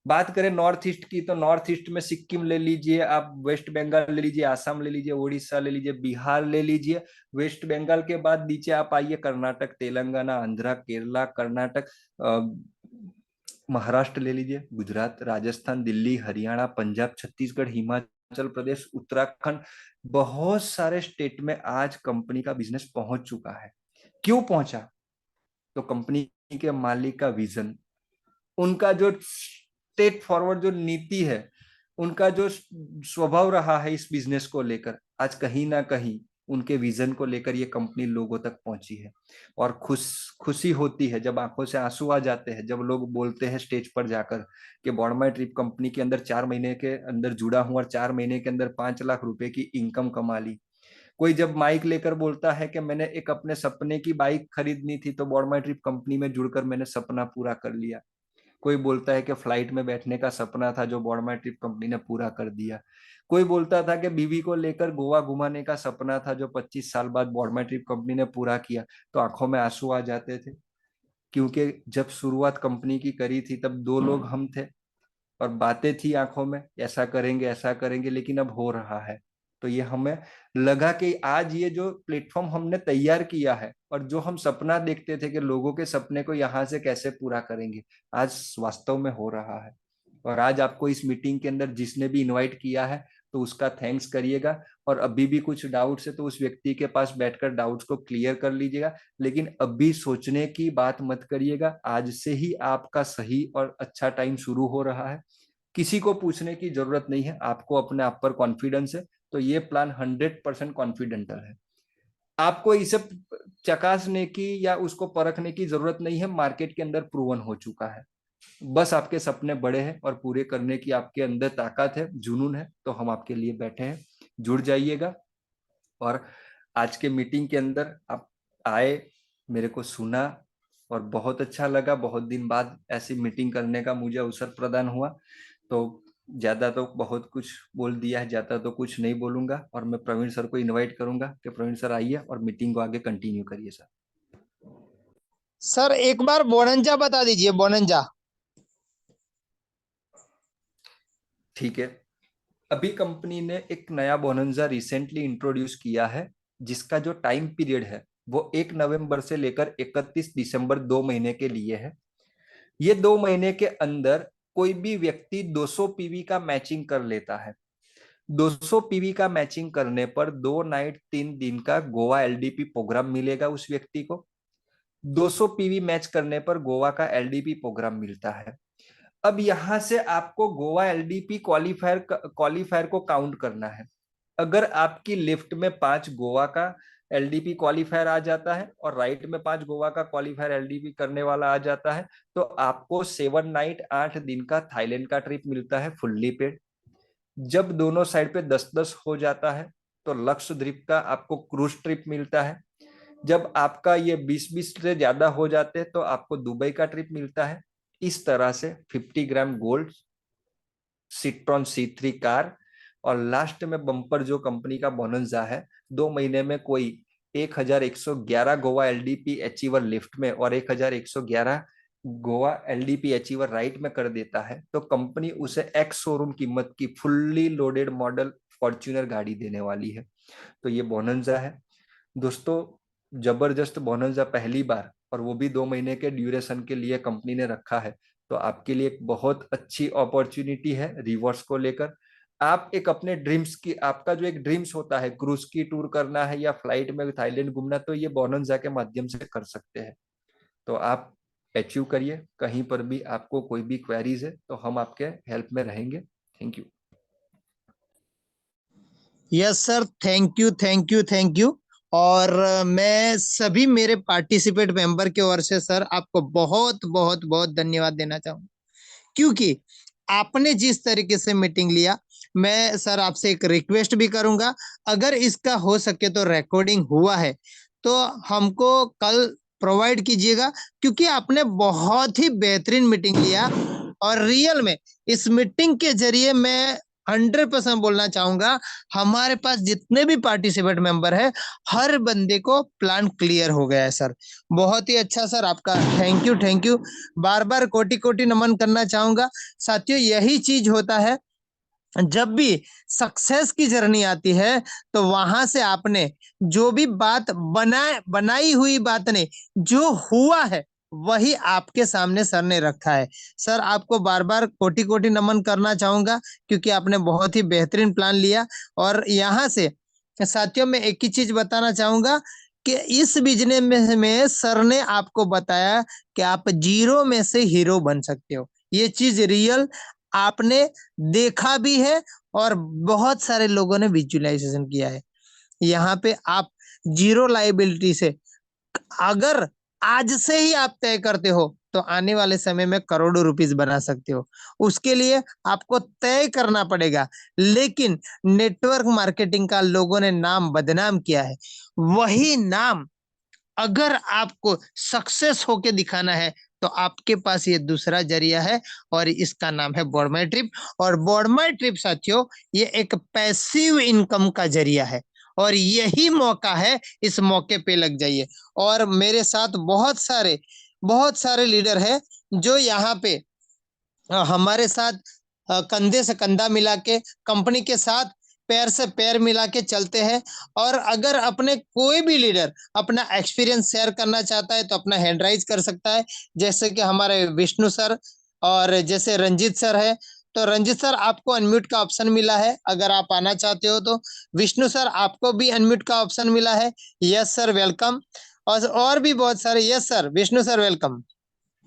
बात करें नॉर्थ ईस्ट की, तो नॉर्थ ईस्ट में सिक्किम ले लीजिए आप, वेस्ट बंगाल ले लीजिए, आसाम ले लीजिए, उड़ीसा ले लीजिए, बिहार ले लीजिए। वेस्ट बंगाल के बाद नीचे आप आइए, कर्नाटक, तेलंगाना, आंध्रा, केरला, कर्नाटक, महाराष्ट्र ले लीजिए, गुजरात, राजस्थान, दिल्ली, हरियाणा, पंजाब, छत्तीसगढ़, हिमाचल प्रदेश, उत्तराखंड, बहुत सारे स्टेट में आज कंपनी का बिजनेस पहुंच चुका है। क्यों पहुंचा? तो कंपनी के मालिक का विजन, उनका जो स्टेट फॉरवर्ड जो नीति है, उनका जो स्वभाव रहा है इस बिजनेस को लेकर, आज कहीं ना कहीं उनके विजन को लेकर ये कंपनी लोगों तक पहुंची है। और खुशी होती है जब आंखों से आंसू आ जाते हैं, जब लोग बोलते हैं स्टेज पर जाकर कि बॉर्डमाई ट्रिप कंपनी के अंदर 4 महीने के अंदर जुड़ा हूं और 4 महीने के अंदर 5 लाख रुपए की इनकम कमा ली। कोई जब माइक लेकर बोलता है कि मैंने एक अपने सपने की बाइक खरीदनी थी तो बॉर्डमाई ट्रिप कंपनी में जुड़कर मैंने सपना पूरा कर लिया। कोई बोलता है कि फ्लाइट में बैठने का सपना था जो बॉर्डमाई ट्रिप कंपनी ने पूरा कर दिया। कोई बोलता था कि बीवी को लेकर गोवा घुमाने का सपना था जो 25 साल बाद बॉर्डमाई ट्रिप कंपनी ने पूरा किया। तो आंखों में आंसू आ जाते थे, क्योंकि जब शुरुआत कंपनी की करी थी तब दो लोग हम थे और बातें थी आंखों में, ऐसा करेंगे, लेकिन अब हो रहा है। तो ये हमें लगा कि आज ये जो प्लेटफॉर्म हमने तैयार किया है और जो हम सपना देखते थे कि लोगों के सपने को यहाँ से कैसे पूरा करेंगे, आज वास्तव में हो रहा है। और आज आपको इस मीटिंग के अंदर जिसने भी इनवाइट किया है तो उसका थैंक्स करिएगा। और अभी भी कुछ डाउट्स है तो उस व्यक्ति के पास बैठकर डाउट्स को क्लियर कर लीजिएगा, लेकिन अभी सोचने की बात मत करिएगा। आज से ही आपका सही और अच्छा टाइम शुरू हो रहा है। किसी को पूछने की जरूरत नहीं है, आपको अपने आप पर कॉन्फिडेंस है, तो ये प्लान 100% कॉन्फिडेंटल है। आपको इसे चकासने की या उसको परखने की जरूरत नहीं है, मार्केट के अंदर प्रूवन हो चुका है। बस आपके सपने बड़े हैं और पूरे करने की आपके अंदर ताकत है, जुनून है, तो हम आपके लिए बैठे हैं। जुड़ जाइएगा। और आज के मीटिंग के अंदर आप आए, मेरे को सुना और बहुत अच्छा लगा। बहुत दिन बाद ऐसी मीटिंग करने का मुझे अवसर प्रदान हुआ। तो ज्यादा तो बहुत कुछ बोल दिया है, ज्यादा तो कुछ नहीं बोलूंगा और मैं प्रवीण सर को इनवाइट करूंगा कि प्रवीण सर आइए और मीटिंग को आगे कंटिन्यू करिए सर। सर एक बार बोनंजा बता दीजिए, बोनंजा। ठीक है। अभी कंपनी ने एक नया बोनंजा रिसेंटली इंट्रोड्यूस किया है, जिसका जो टाइम पीरियड है वो 1 नवंबर से लेकर 31 दिसंबर, 2 महीने के लिए है। ये 2 महीने के अंदर कोई भी व्यक्ति 200 पीवी का मैचिंग कर लेता है। 200 पीवी का मैचिंग करने पर 2 नाइट 3 दिन का गोवा एलडीपी प्रोग्राम मिलेगा उस व्यक्ति को। 200 पीवी मैच करने पर गोवा का एलडीपी प्रोग्राम मिलता है। अब यहां से आपको गोवा एलडीपी क्वालिफायर को काउंट करना है। अगर आपकी लेफ्ट में 5 गोवा का एलडीपी क्वालिफायर आ जाता है और राइट में 5 गोवा का क्वालिफायर एलडीपी करने वाला आ जाता है, तो आपको 7 नाइट 8 दिन का थाईलैंड का ट्रिप मिलता है फुल्ली पेड। जब दोनों साइड पे 10-10 हो जाता है तो लक्षद्वीप का आपको क्रूज ट्रिप मिलता है। जब आपका ये 20-20 से ज्यादा हो जाते हैं तो आपको दुबई का ट्रिप मिलता है। इस तरह से 50 gram gold, Citroen C3 car, और लास्ट में बम्पर जो कंपनी का बोनंजा है, 2 महीने में कोई 1111 गोवा एलडीपी अचीवर लेफ्ट में और 1111 गोवा एलडीपी अचीवर राइट में कर देता है, तो कंपनी उसे एक्स शोरूम कीमत की फुल्ली लोडेड मॉडल फॉर्च्यूनर गाड़ी देने वाली है। तो ये बोनंजा है दोस्तों, जबरदस्त बोनंजा पहली बार, और वो भी 2 महीने के ड्यूरेशन के लिए कंपनी ने रखा है। तो आपके लिए एक बहुत अच्छी अपॉर्चुनिटी है रिवॉर्ड्स को लेकर। आप एक अपने ड्रीम्स की, आपका जो एक ड्रीम्स होता है क्रूज की टूर करना है या फ्लाइट में थाईलैंड घूमना, तो ये बोनंजा के माध्यम से कर सकते हैं। तो आप अचीव करिए। कहीं पर भी आपको कोई भी क्वेरीज है तो हम आपके हेल्प में रहेंगे। Thank you. Yes sir, thank you, thank you, thank you. और मैं सभी मेरे पार्टिसिपेट मेंबर की ओर से सर आपको बहुत बहुत बहुत धन्यवाद देना चाहूंगा, क्योंकि आपने जिस तरीके से मीटिंग लिया। मैं सर आपसे एक रिक्वेस्ट भी करूंगा, अगर इसका हो सके तो रिकॉर्डिंग हुआ है तो हमको कल प्रोवाइड कीजिएगा, क्योंकि आपने बहुत ही बेहतरीन मीटिंग लिया। और रियल में इस मीटिंग के जरिए मैं 100% बोलना चाहूंगा, हमारे पास जितने भी पार्टिसिपेट मेंबर है हर बंदे को प्लान क्लियर हो गया है सर। बहुत ही अच्छा सर, आपका थैंक यू, थैंक यू। बार बार कोटि कोटि नमन करना चाहूंगा। साथियों, यही चीज होता है, जब भी सक्सेस की जर्नी आती है तो वहां से आपने जो भी बात बनाई हुई बात ने जो हुआ है वही आपके सामने सर ने रखा है। सर आपको बार बार कोटि कोटि नमन करना चाहूंगा, क्योंकि आपने बहुत ही बेहतरीन प्लान लिया। और यहाँ से साथियों मैं एक ही चीज बताना चाहूंगा कि इस बिजनेस में सर ने आपको बताया कि आप जीरो में से हीरो बन सकते हो। ये चीज रियल आपने देखा भी है और बहुत सारे लोगों ने विजुअलाइजेशन किया है। यहाँ पे आप जीरो लाइबिलिटी से अगर आज से ही आप तय करते हो तो आने वाले समय में करोड़ों रुपीस बना सकते हो। उसके लिए आपको तय करना पड़ेगा, लेकिन नेटवर्क मार्केटिंग का लोगों ने नाम बदनाम किया है, वही नाम अगर आपको सक्सेस होके दिखाना है तो आपके पास ये दूसरा जरिया है, और इसका नाम है बॉडमाई ट्रिप। और बॉडमाई ट्रिप साथियों, ये एक पैसिव इनकम का जरिया है, और यही मौका है, इस मौके पे लग जाइए। और मेरे साथ बहुत सारे लीडर हैं जो यहाँ पे हमारे साथ कंधे से कंधा मिला के कंपनी के साथ पैर से पैर मिला के चलते हैं। और अगर अपने कोई भी लीडर अपना एक्सपीरियंस शेयर करना चाहता है तो अपना हैंड राइज कर सकता है, जैसे कि हमारे विष्णु सर और जैसे रंजीत सर है। तो रंजीत सर आपको अनम्यूट का ऑप्शन मिला है, अगर आप आना चाहते हो तो। विष्णु सर आपको भी अनम्यूट का ऑप्शन मिला है। Yes sir, welcome. और भी बहुत सारे। Yes sir, Vishnu sir welcome.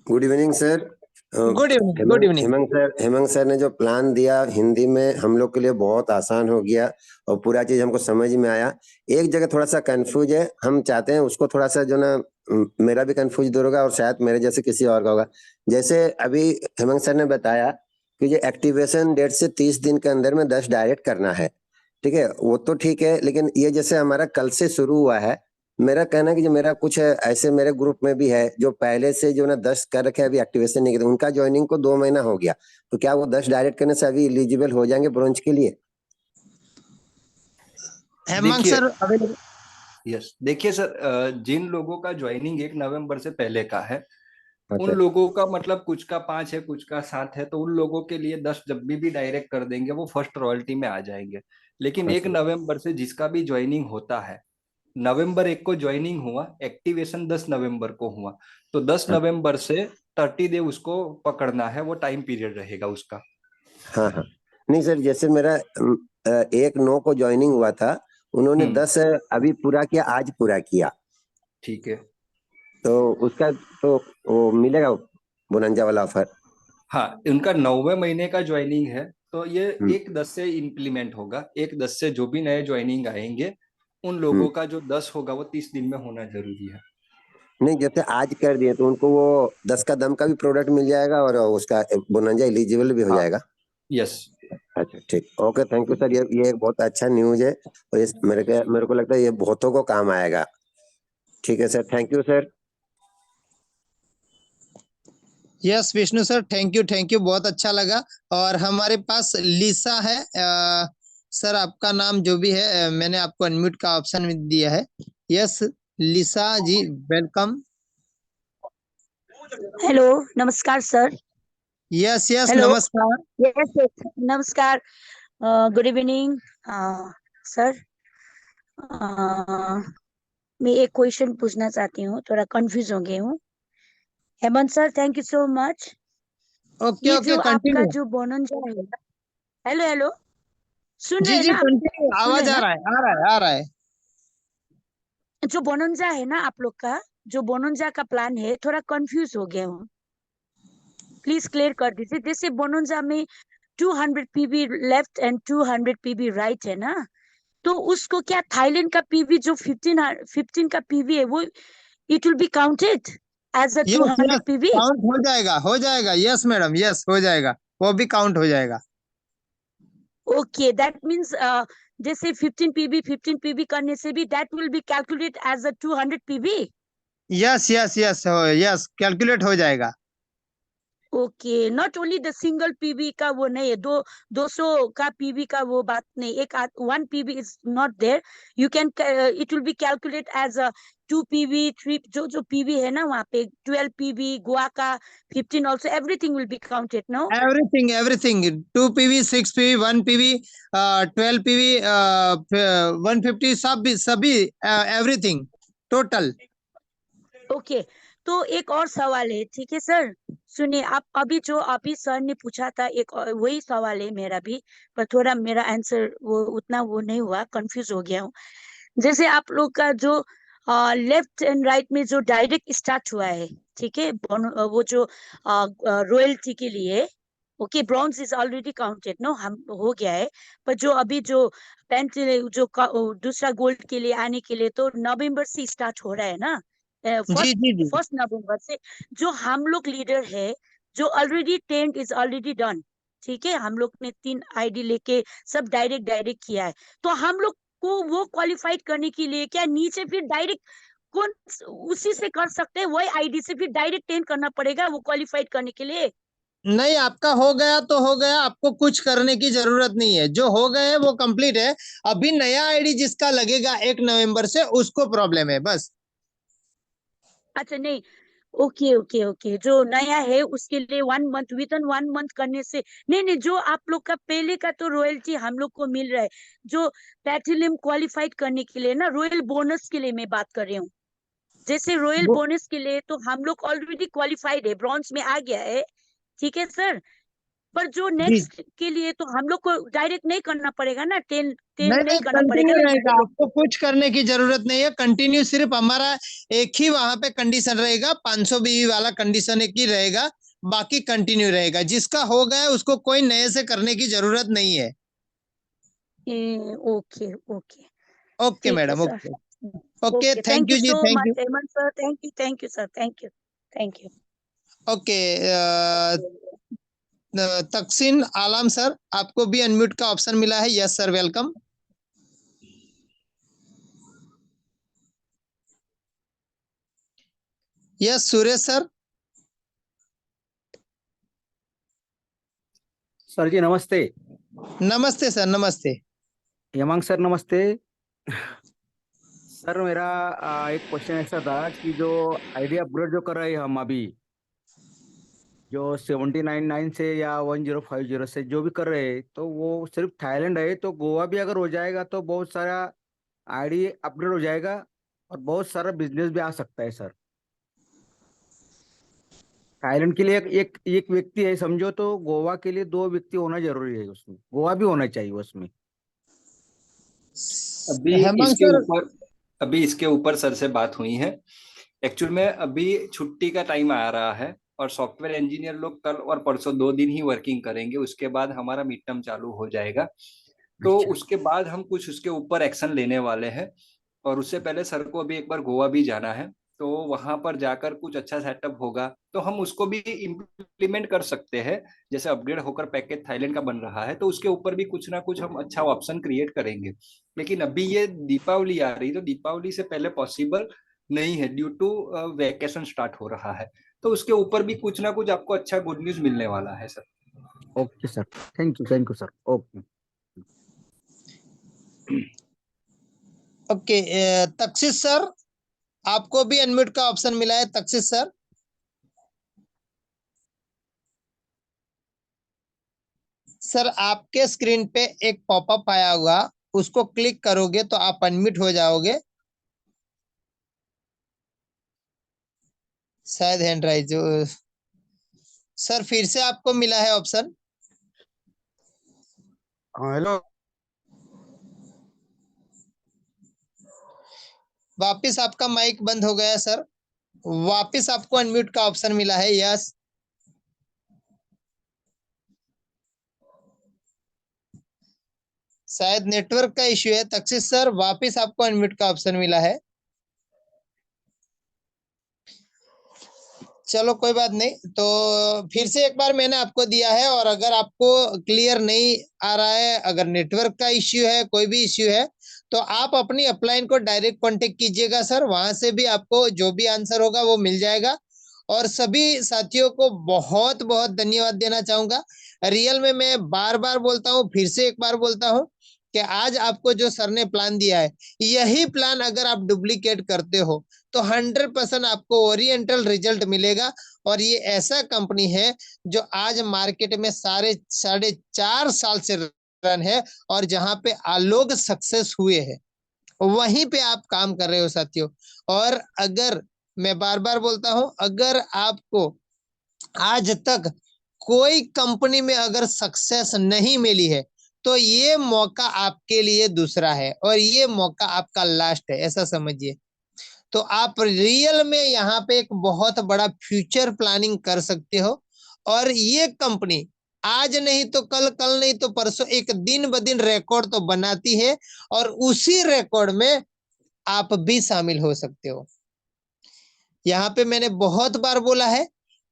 Good evening sir. Good evening, good evening. Hemant sir ने जो प्लान दिया हिंदी में हम लोग के लिए बहुत आसान हो गया और पूरा चीज हमको समझ में आया। एक जगह थोड़ा सा कंफ्यूज है, हम चाहते हैं उसको थोड़ा सा जो ना मेरा भी कंफ्यूज दूर होगा और शायद मेरे जैसे किसी और का होगा। जैसे अभी हेमंत सर ने बताया कि ये एक्टिवेशन डेट से 30 दिन के अंदर में 10 डायरेक्ट करना है, ठीक है, वो तो ठीक है, लेकिन ये जैसे हमारा कल से शुरू हुआ है, मेरा कहना है कि जो मेरा कुछ ऐसे मेरे ग्रुप में भी है जो पहले से जो ना 10 कर रखे अभी एक्टिवेशन नहीं किया, उनका ज्वाइनिंग को 2 महीना हो गया, तो क्या वो 10 डायरेक्ट करने से अभी एलिजिबल हो जाएंगे ब्रोंज के लिए? Hemant sir available? यस, देखिए सर, जिन लोगों का ज्वाइनिंग 1 नवंबर से पहले का है उन अच्छा लोगों का मतलब कुछ का 5 है कुछ का 7 है, तो उन लोगों के लिए 10 जब भी डायरेक्ट कर देंगे वो फर्स्ट रॉयल्टी में आ जाएंगे। लेकिन एक अच्छा। नवंबर से जिसका भी ज्वाइनिंग होता है, नवंबर 1 को ज्वाइनिंग हुआ, एक्टिवेशन 10 नवंबर को हुआ, तो 10 नवंबर से 30 डे उसको पकड़ना है, वो टाइम पीरियड रहेगा उसका। हाँ हाँ, नहीं सर, जैसे मेरा 1/9 को ज्वाइनिंग हुआ था, उन्होंने 10 अभी पूरा किया, आज पूरा किया, ठीक है। तो उसका तो वो मिलेगा बोनंजा वाला ऑफर? हाँ, उनका 9वें महीने का ज्वाइनिंग है, तो ये हम्म 1/10 से इम्प्लीमेंट होगा। 1/10 से जो भी नए ज्वाइनिंग आएंगे उन हम्म। लोगों का जो 10 होगा वो 30 दिन में होना जरूरी है। नहीं, जैसे आज कर दिए तो उनको वो 10 का दम का भी प्रोडक्ट मिल जाएगा और उसका बोनंजा एलिजिबल भी हो हाँ। जाएगा? यस। अच्छा ठीक, ओके, थैंक यू सर, ये एक बहुत अच्छा न्यूज है और इस मेरे को लगता है ये बहुतों को काम आएगा। ठीक है sir, thank you sir. Yes Vishnu sir, thank you, बहुत अच्छा लगा। और हमारे पास लिसा है। सर आपका नाम जो भी है, मैंने आपको अनम्यूट का ऑप्शन दिया है। यस लिसा जी, वेलकम। हेलो, नमस्कार सर। Yes yes, hello. नमस्कार। यस यस, नमस्कार। Good evening sir. मैं एक क्वेश्चन पूछना चाहती हूँ, थोड़ा कंफ्यूज हो गई हूँ। Hemant sir, thank you so much. Okay ये ओके, जो आपका कंटिन्यू। जो बोनंजा है, हेलो हेलो, सुन रहे जी हैं जी, ना आप? कंटिन्यू, सुन रहे आवाज हैं आ ना? रहा है, आ रहा है, आ रहा है। जो बोनंजा है ना आप लोग का, जो बोनंजा का प्लान है, थोड़ा कंफ्यूज हो गया हूँ। प्लीज क्लियर कर दीजिए। जैसे बोनंजा में 200 PB left and 200 PB right है ना, तो उसको क्या थाईलैंड का पीवी जो 15 का पीवी है वो it will be counted as a yes 200 yes, PV? Count हो जाएगा, यस मैडम, यस हो जाएगा, वो भी काउंट हो जाएगा। ओके, दैट मीन्स जैसे 15 पीवी करने से भी that will be calculate as a 200 PV? Yes yes yes, yes calculate हो जाएगा। Okay, not only the single PV का वो नहीं है, 200 का पीवी का वो बात नहीं, एक 1 PV is not there, you can it will be calculate as a 2 PV 3, जो पीवी है ना वहाँ पे 12 पीवी, गोवा का 15 also, everything will be counted no? Everything everything, 2 PV, 6 PV, 1 PV, 12 PV, 150, सभी एवरीथिंग टोटल। ओके, तो एक और सवाल है, ठीक है सर, सुनिए, आप अभी जो अभी सर ने पूछा था एक वही सवाल है मेरा भी, पर थोड़ा मेरा आंसर वो उतना वो नहीं हुआ, कंफ्यूज हो गया हूँ। जैसे आप लोग का जो लेफ्ट एंड राइट में जो डायरेक्ट स्टार्ट हुआ है, ठीक है, वो जो रॉयल्टी के लिए, okay, bronze is already counted no, हम हो गया है, पर जो अभी जो पेंट जो दूसरा गोल्ड के लिए आने के लिए तो नवंबर से स्टार्ट हो रहा है ना, जी फर्स्ट जी जी। फर्स्ट नवंबर से। जो हम लोग लीडर है, जो already tent is already done, ठीक है, हम लोग ने 3 आईडी लेके सब डायरेक्ट डायरेक्ट किया है, तो हम लोग को वो क्वालिफाइड करने के लिए क्या नीचे फिर डायरेक्ट कौन उसी से कर सकते हैं, वही आईडी से फिर डायरेक्ट टेंट करना पड़ेगा वो क्वालिफाइड करने के लिए? नहीं, आपका हो गया तो हो गया, आपको कुछ करने की जरूरत नहीं है, जो हो गए वो कंप्लीट है। अभी नया आईडी जिसका लगेगा 1 नवंबर से उसको प्रॉब्लम है बस। अच्छा नहीं, ओके ओके ओके, जो नया है उसके लिए 1 मंथ, विद इन 1 मंथ करने से नहीं नहीं, जो आप लोग का पहले का तो रॉयल्टी हम लोग को मिल रहा है, जो प्लैटिनम क्वालिफाइड करने के लिए ना, रॉयल बोनस के लिए मैं बात कर रही हूँ, जैसे रॉयल वो बोनस के लिए तो हम लोग ऑलरेडी क्वालिफाइड है, ब्रॉन्ज में आ गया है, ठीक है सर, पर जो जी, नेक्स्ट के लिए तो हम लोग को डायरेक्ट नहीं करना पड़ेगा ना, टेन टेन नहीं नहीं नहीं, करना पड़ेगा कंटिन्यू ना रहेगा, लीडर लोग आपको कुछ करने की जरूरत नहीं है, कंटिन्यू सिर्फ हमारा एक ही वहां पे कंडीशन रहेगा, 500 BV वाला कंडीशन एक ही रहेगा, बाकी कंटिन्यू रहेगा, जिसका हो गया उसको कोई नए से करने की जरूरत नहीं है। ओके ओके, ओके ठीक है madam, sir. Okay. Okay, okay, thank thank you you जी, so thank you. Much Hemant sir, thank you sir, thank you, thank you. Okay, Taqseen Alam sir, आपको भी अनम्यूट का ऑप्शन मिला है, yes sir, welcome. Yes Suresh sir. Sir ji नमस्ते। नमस्ते sir, नमस्ते। यमांग sir नमस्ते। सर मेरा एक क्वेश्चन ऐसा था कि जो आईडी अपग्रेड जो कर रहे हैं हम अभी, जो 79 से या 1050 से जो भी कर रहे हैं, तो वो सिर्फ थाईलैंड है, तो गोवा भी अगर हो जाएगा तो बहुत सारा आईडी अपग्रेड हो जाएगा और बहुत सारा बिजनेस भी आ सकता है सर। थाईलैंड के लिए एक व्यक्ति है समझो, तो गोवा के लिए 2 व्यक्ति होना जरूरी है, उसमें गोवा भी होना चाहिए उसमें। अभी हेमंत इसके सर। ऊपर अभी इसके ऊपर सर से बात हुई है। एक्चुअल में अभी छुट्टी का टाइम आ रहा है और सॉफ्टवेयर इंजीनियर लोग कल और परसों 2 दिन ही वर्किंग करेंगे, उसके बाद हमारा मिड टर्म चालू हो जाएगा। तो अच्छा, उसके बाद हम कुछ उसके ऊपर एक्शन लेने वाले हैं, और उससे पहले सर को अभी एक बार गोवा भी जाना है, तो वहां पर जाकर कुछ अच्छा सेटअप होगा तो हम उसको भी इम्प्लीमेंट कर सकते हैं। जैसे अपग्रेड होकर पैकेज थाईलैंड का बन रहा है, तो उसके ऊपर भी कुछ ना कुछ हम अच्छा ऑप्शन क्रिएट करेंगे। लेकिन अभी ये दीपावली आ रही, तो दीपावली से पहले पॉसिबल नहीं है, ड्यू टू वेकेशन स्टार्ट हो रहा है। तो उसके ऊपर भी कुछ ना कुछ आपको अच्छा गुड न्यूज मिलने वाला है sir. Okay sir, thank you sir, okay. Okay, Taqsees sir, आपको भी अनम्यूट का ऑप्शन मिला है, तकसीस सर। सर आपके स्क्रीन पे एक पॉपअप आया होगा, उसको क्लिक करोगे तो आप अनम्यूट हो जाओगे, शायद हैंड राइज जो। सर फिर से आपको मिला है ऑप्शन। हाँ हेलो। वापिस आपका माइक बंद हो गया सर, वापिस आपको अनम्यूट का ऑप्शन मिला है, यस। शायद नेटवर्क का इश्यू है। तक्षिश सर वापिस आपको अनम्यूट का ऑप्शन मिला है। चलो कोई बात नहीं, तो फिर से एक बार मैंने आपको दिया है, और अगर आपको क्लियर नहीं आ रहा है, अगर नेटवर्क का इश्यू है, कोई भी इश्यू है, तो आप अपनी अपलाइन को डायरेक्ट कांटेक्ट कीजिएगा सर, वहां से भी आपको जो भी आंसर होगा वो मिल जाएगा। और सभी साथियों को बहुत बहुत धन्यवाद देना चाहूंगा। रियल में मैं बार बार बोलता हूँ, फिर से एक बार बोलता हूँ कि आज आपको जो सर ने प्लान दिया है, यही प्लान अगर आप डुप्लीकेट करते हो तो 100% आपको ओरिएंटल रिजल्ट मिलेगा। और ये ऐसा कंपनी है जो आज मार्केट में साढ़े 4.5 साल से रन है, और जहां पे लोग सक्सेस हुए हैं वहीं पे आप काम कर रहे हो साथियों। और अगर मैं बार बार बोलता हूं, अगर आपको आज तक कोई कंपनी में अगर सक्सेस नहीं मिली है, तो ये मौका आपके लिए दूसरा है, और ये मौका आपका लास्ट है, ऐसा समझिए। तो आप रियल में यहाँ पे एक बहुत बड़ा फ्यूचर प्लानिंग कर सकते हो। और ये कंपनी आज नहीं तो कल, कल नहीं तो परसों, एक दिन ब दिन रिकॉर्ड तो बनाती है, और उसी रिकॉर्ड में आप भी शामिल हो सकते हो। यहाँ पे मैंने बहुत बार बोला है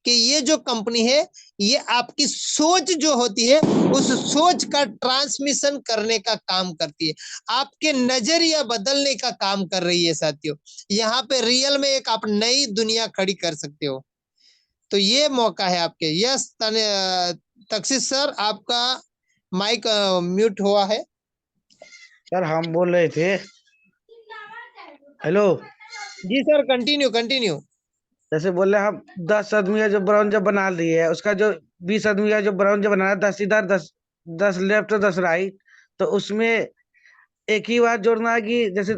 कि ये जो कंपनी है, ये आपकी सोच जो होती है, उस सोच का ट्रांसमिशन करने का काम करती है, आपके नजरिया बदलने का काम कर रही है साथियों। यहाँ पे रियल में एक आप नई दुनिया खड़ी कर सकते हो। तो ये मौका है आपके। यस तक्षिश सर, आपका माइक म्यूट हुआ है। सर हम बोल रहे थे, हेलो, जी सर, कंटिन्यू कंटिन्यू। जैसे बोले हम 10 आदमी का जो ब्राउन जब बना रही है, उसका जो 20 आदमी का जो ब्राउन जब बना रहा है, 10 इधर 10 लेफ्ट 10 राइट, तो उसमें एक ही बार जोड़ना है कि जैसे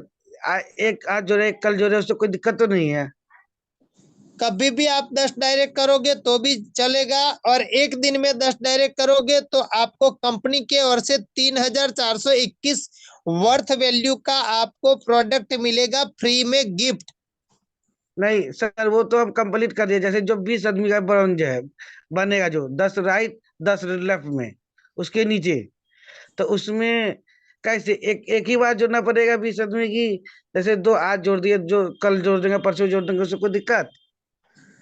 एक आज जोड़े एक कल जोड़े, उससे कोई दिक्कत तो नहीं है? कभी भी आप 10 डायरेक्ट करोगे तो भी चलेगा, और एक दिन में 10 डायरेक्ट करोगे तो आपको कंपनी के ओर से 3,421 वर्थ वैल्यू का आपको प्रोडक्ट मिलेगा फ्री में गिफ्ट। नहीं सर, वो तो हम कंप्लीट कर दिए। जैसे जो 20 आदमी का ब्राउन जो है बनेगा, जो 10 राइट 10 लेफ्ट में, उसके नीचे, तो उसमें कैसे एक एक ही बार जोड़ना पड़ेगा 20 आदमी की? जैसे दो आज जोड़ दिए, जो कल जोड़ देंगे परसों जोड़ देंगे, उससे कोई दिक्कत?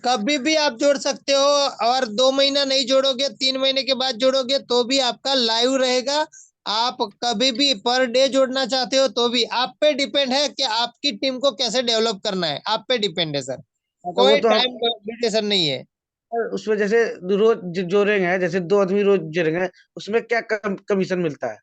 कभी भी आप जोड़ सकते हो, और 2 महीना नहीं जोड़ोगे, 3 महीने के बाद जोड़ोगे तो भी आपका लाइव रहेगा। आप कभी भी पर डे जोड़ना चाहते हो तो भी, आप पे डिपेंड है कि आपकी टीम को कैसे डेवलप करना है, आप पे डिपेंड है सर। तो वो कोई तो हम टाइम लिमिटेशन नहीं है। उसमें जैसे रोज जोड़ेंगे, जैसे 2 आदमी रोज जोड़ेंगे, उसमें क्या कमीशन मिलता है?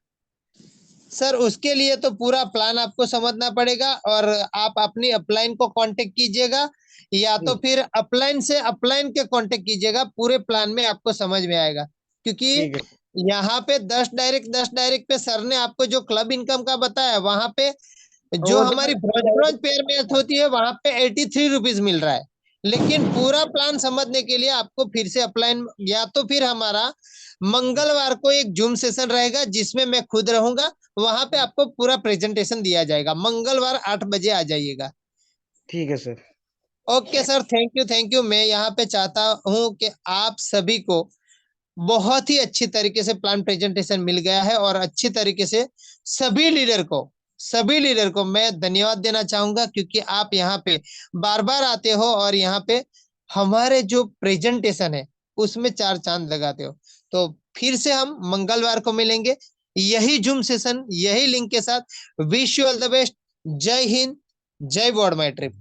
सर उसके लिए तो पूरा प्लान आपको समझना पड़ेगा, और आप अपनी अपलाइन को कांटेक्ट कीजिएगा, या तो ठीक फिर अपलाइन से अपलाइन के कांटेक्ट कीजिएगा, पूरे प्लान में आपको समझ में आएगा। क्योंकि ठीक है। यहाँ पे 10 डायरेक्ट पे सर ने आपको जो क्लब इनकम का बताया, वहां पे और जो वो तो हमारी ब्रोंज ब्रोंज पेयर मैच होती है वहां पे 83 रुपीज मिल रहा है। लेकिन पूरा प्लान समझने के लिए आपको फिर से अपलाइन, या तो फिर हमारा मंगलवार को एक जूम सेशन रहेगा जिसमें मैं खुद रहूंगा, वहां पे आपको पूरा प्रेजेंटेशन दिया जाएगा। मंगलवार 8 बजे आ जाइएगा। ठीक है sir. Okay sir, thank you. मैं यहाँ पे चाहता हूँ कि आप सभी को बहुत ही अच्छी तरीके से प्लान प्रेजेंटेशन मिल गया है, और अच्छी तरीके से सभी लीडर को मैं धन्यवाद देना चाहूंगा, क्योंकि आप यहाँ पे बार बार आते हो, और यहाँ पे हमारे जो प्रेजेंटेशन है उसमें 4 चांद लगाते हो। तो फिर से हम मंगलवार को मिलेंगे, यही जूम सेशन, यही लिंक के साथ। Wish you all the best. जय हिंद, जय बोर्ड माई ट्रिप।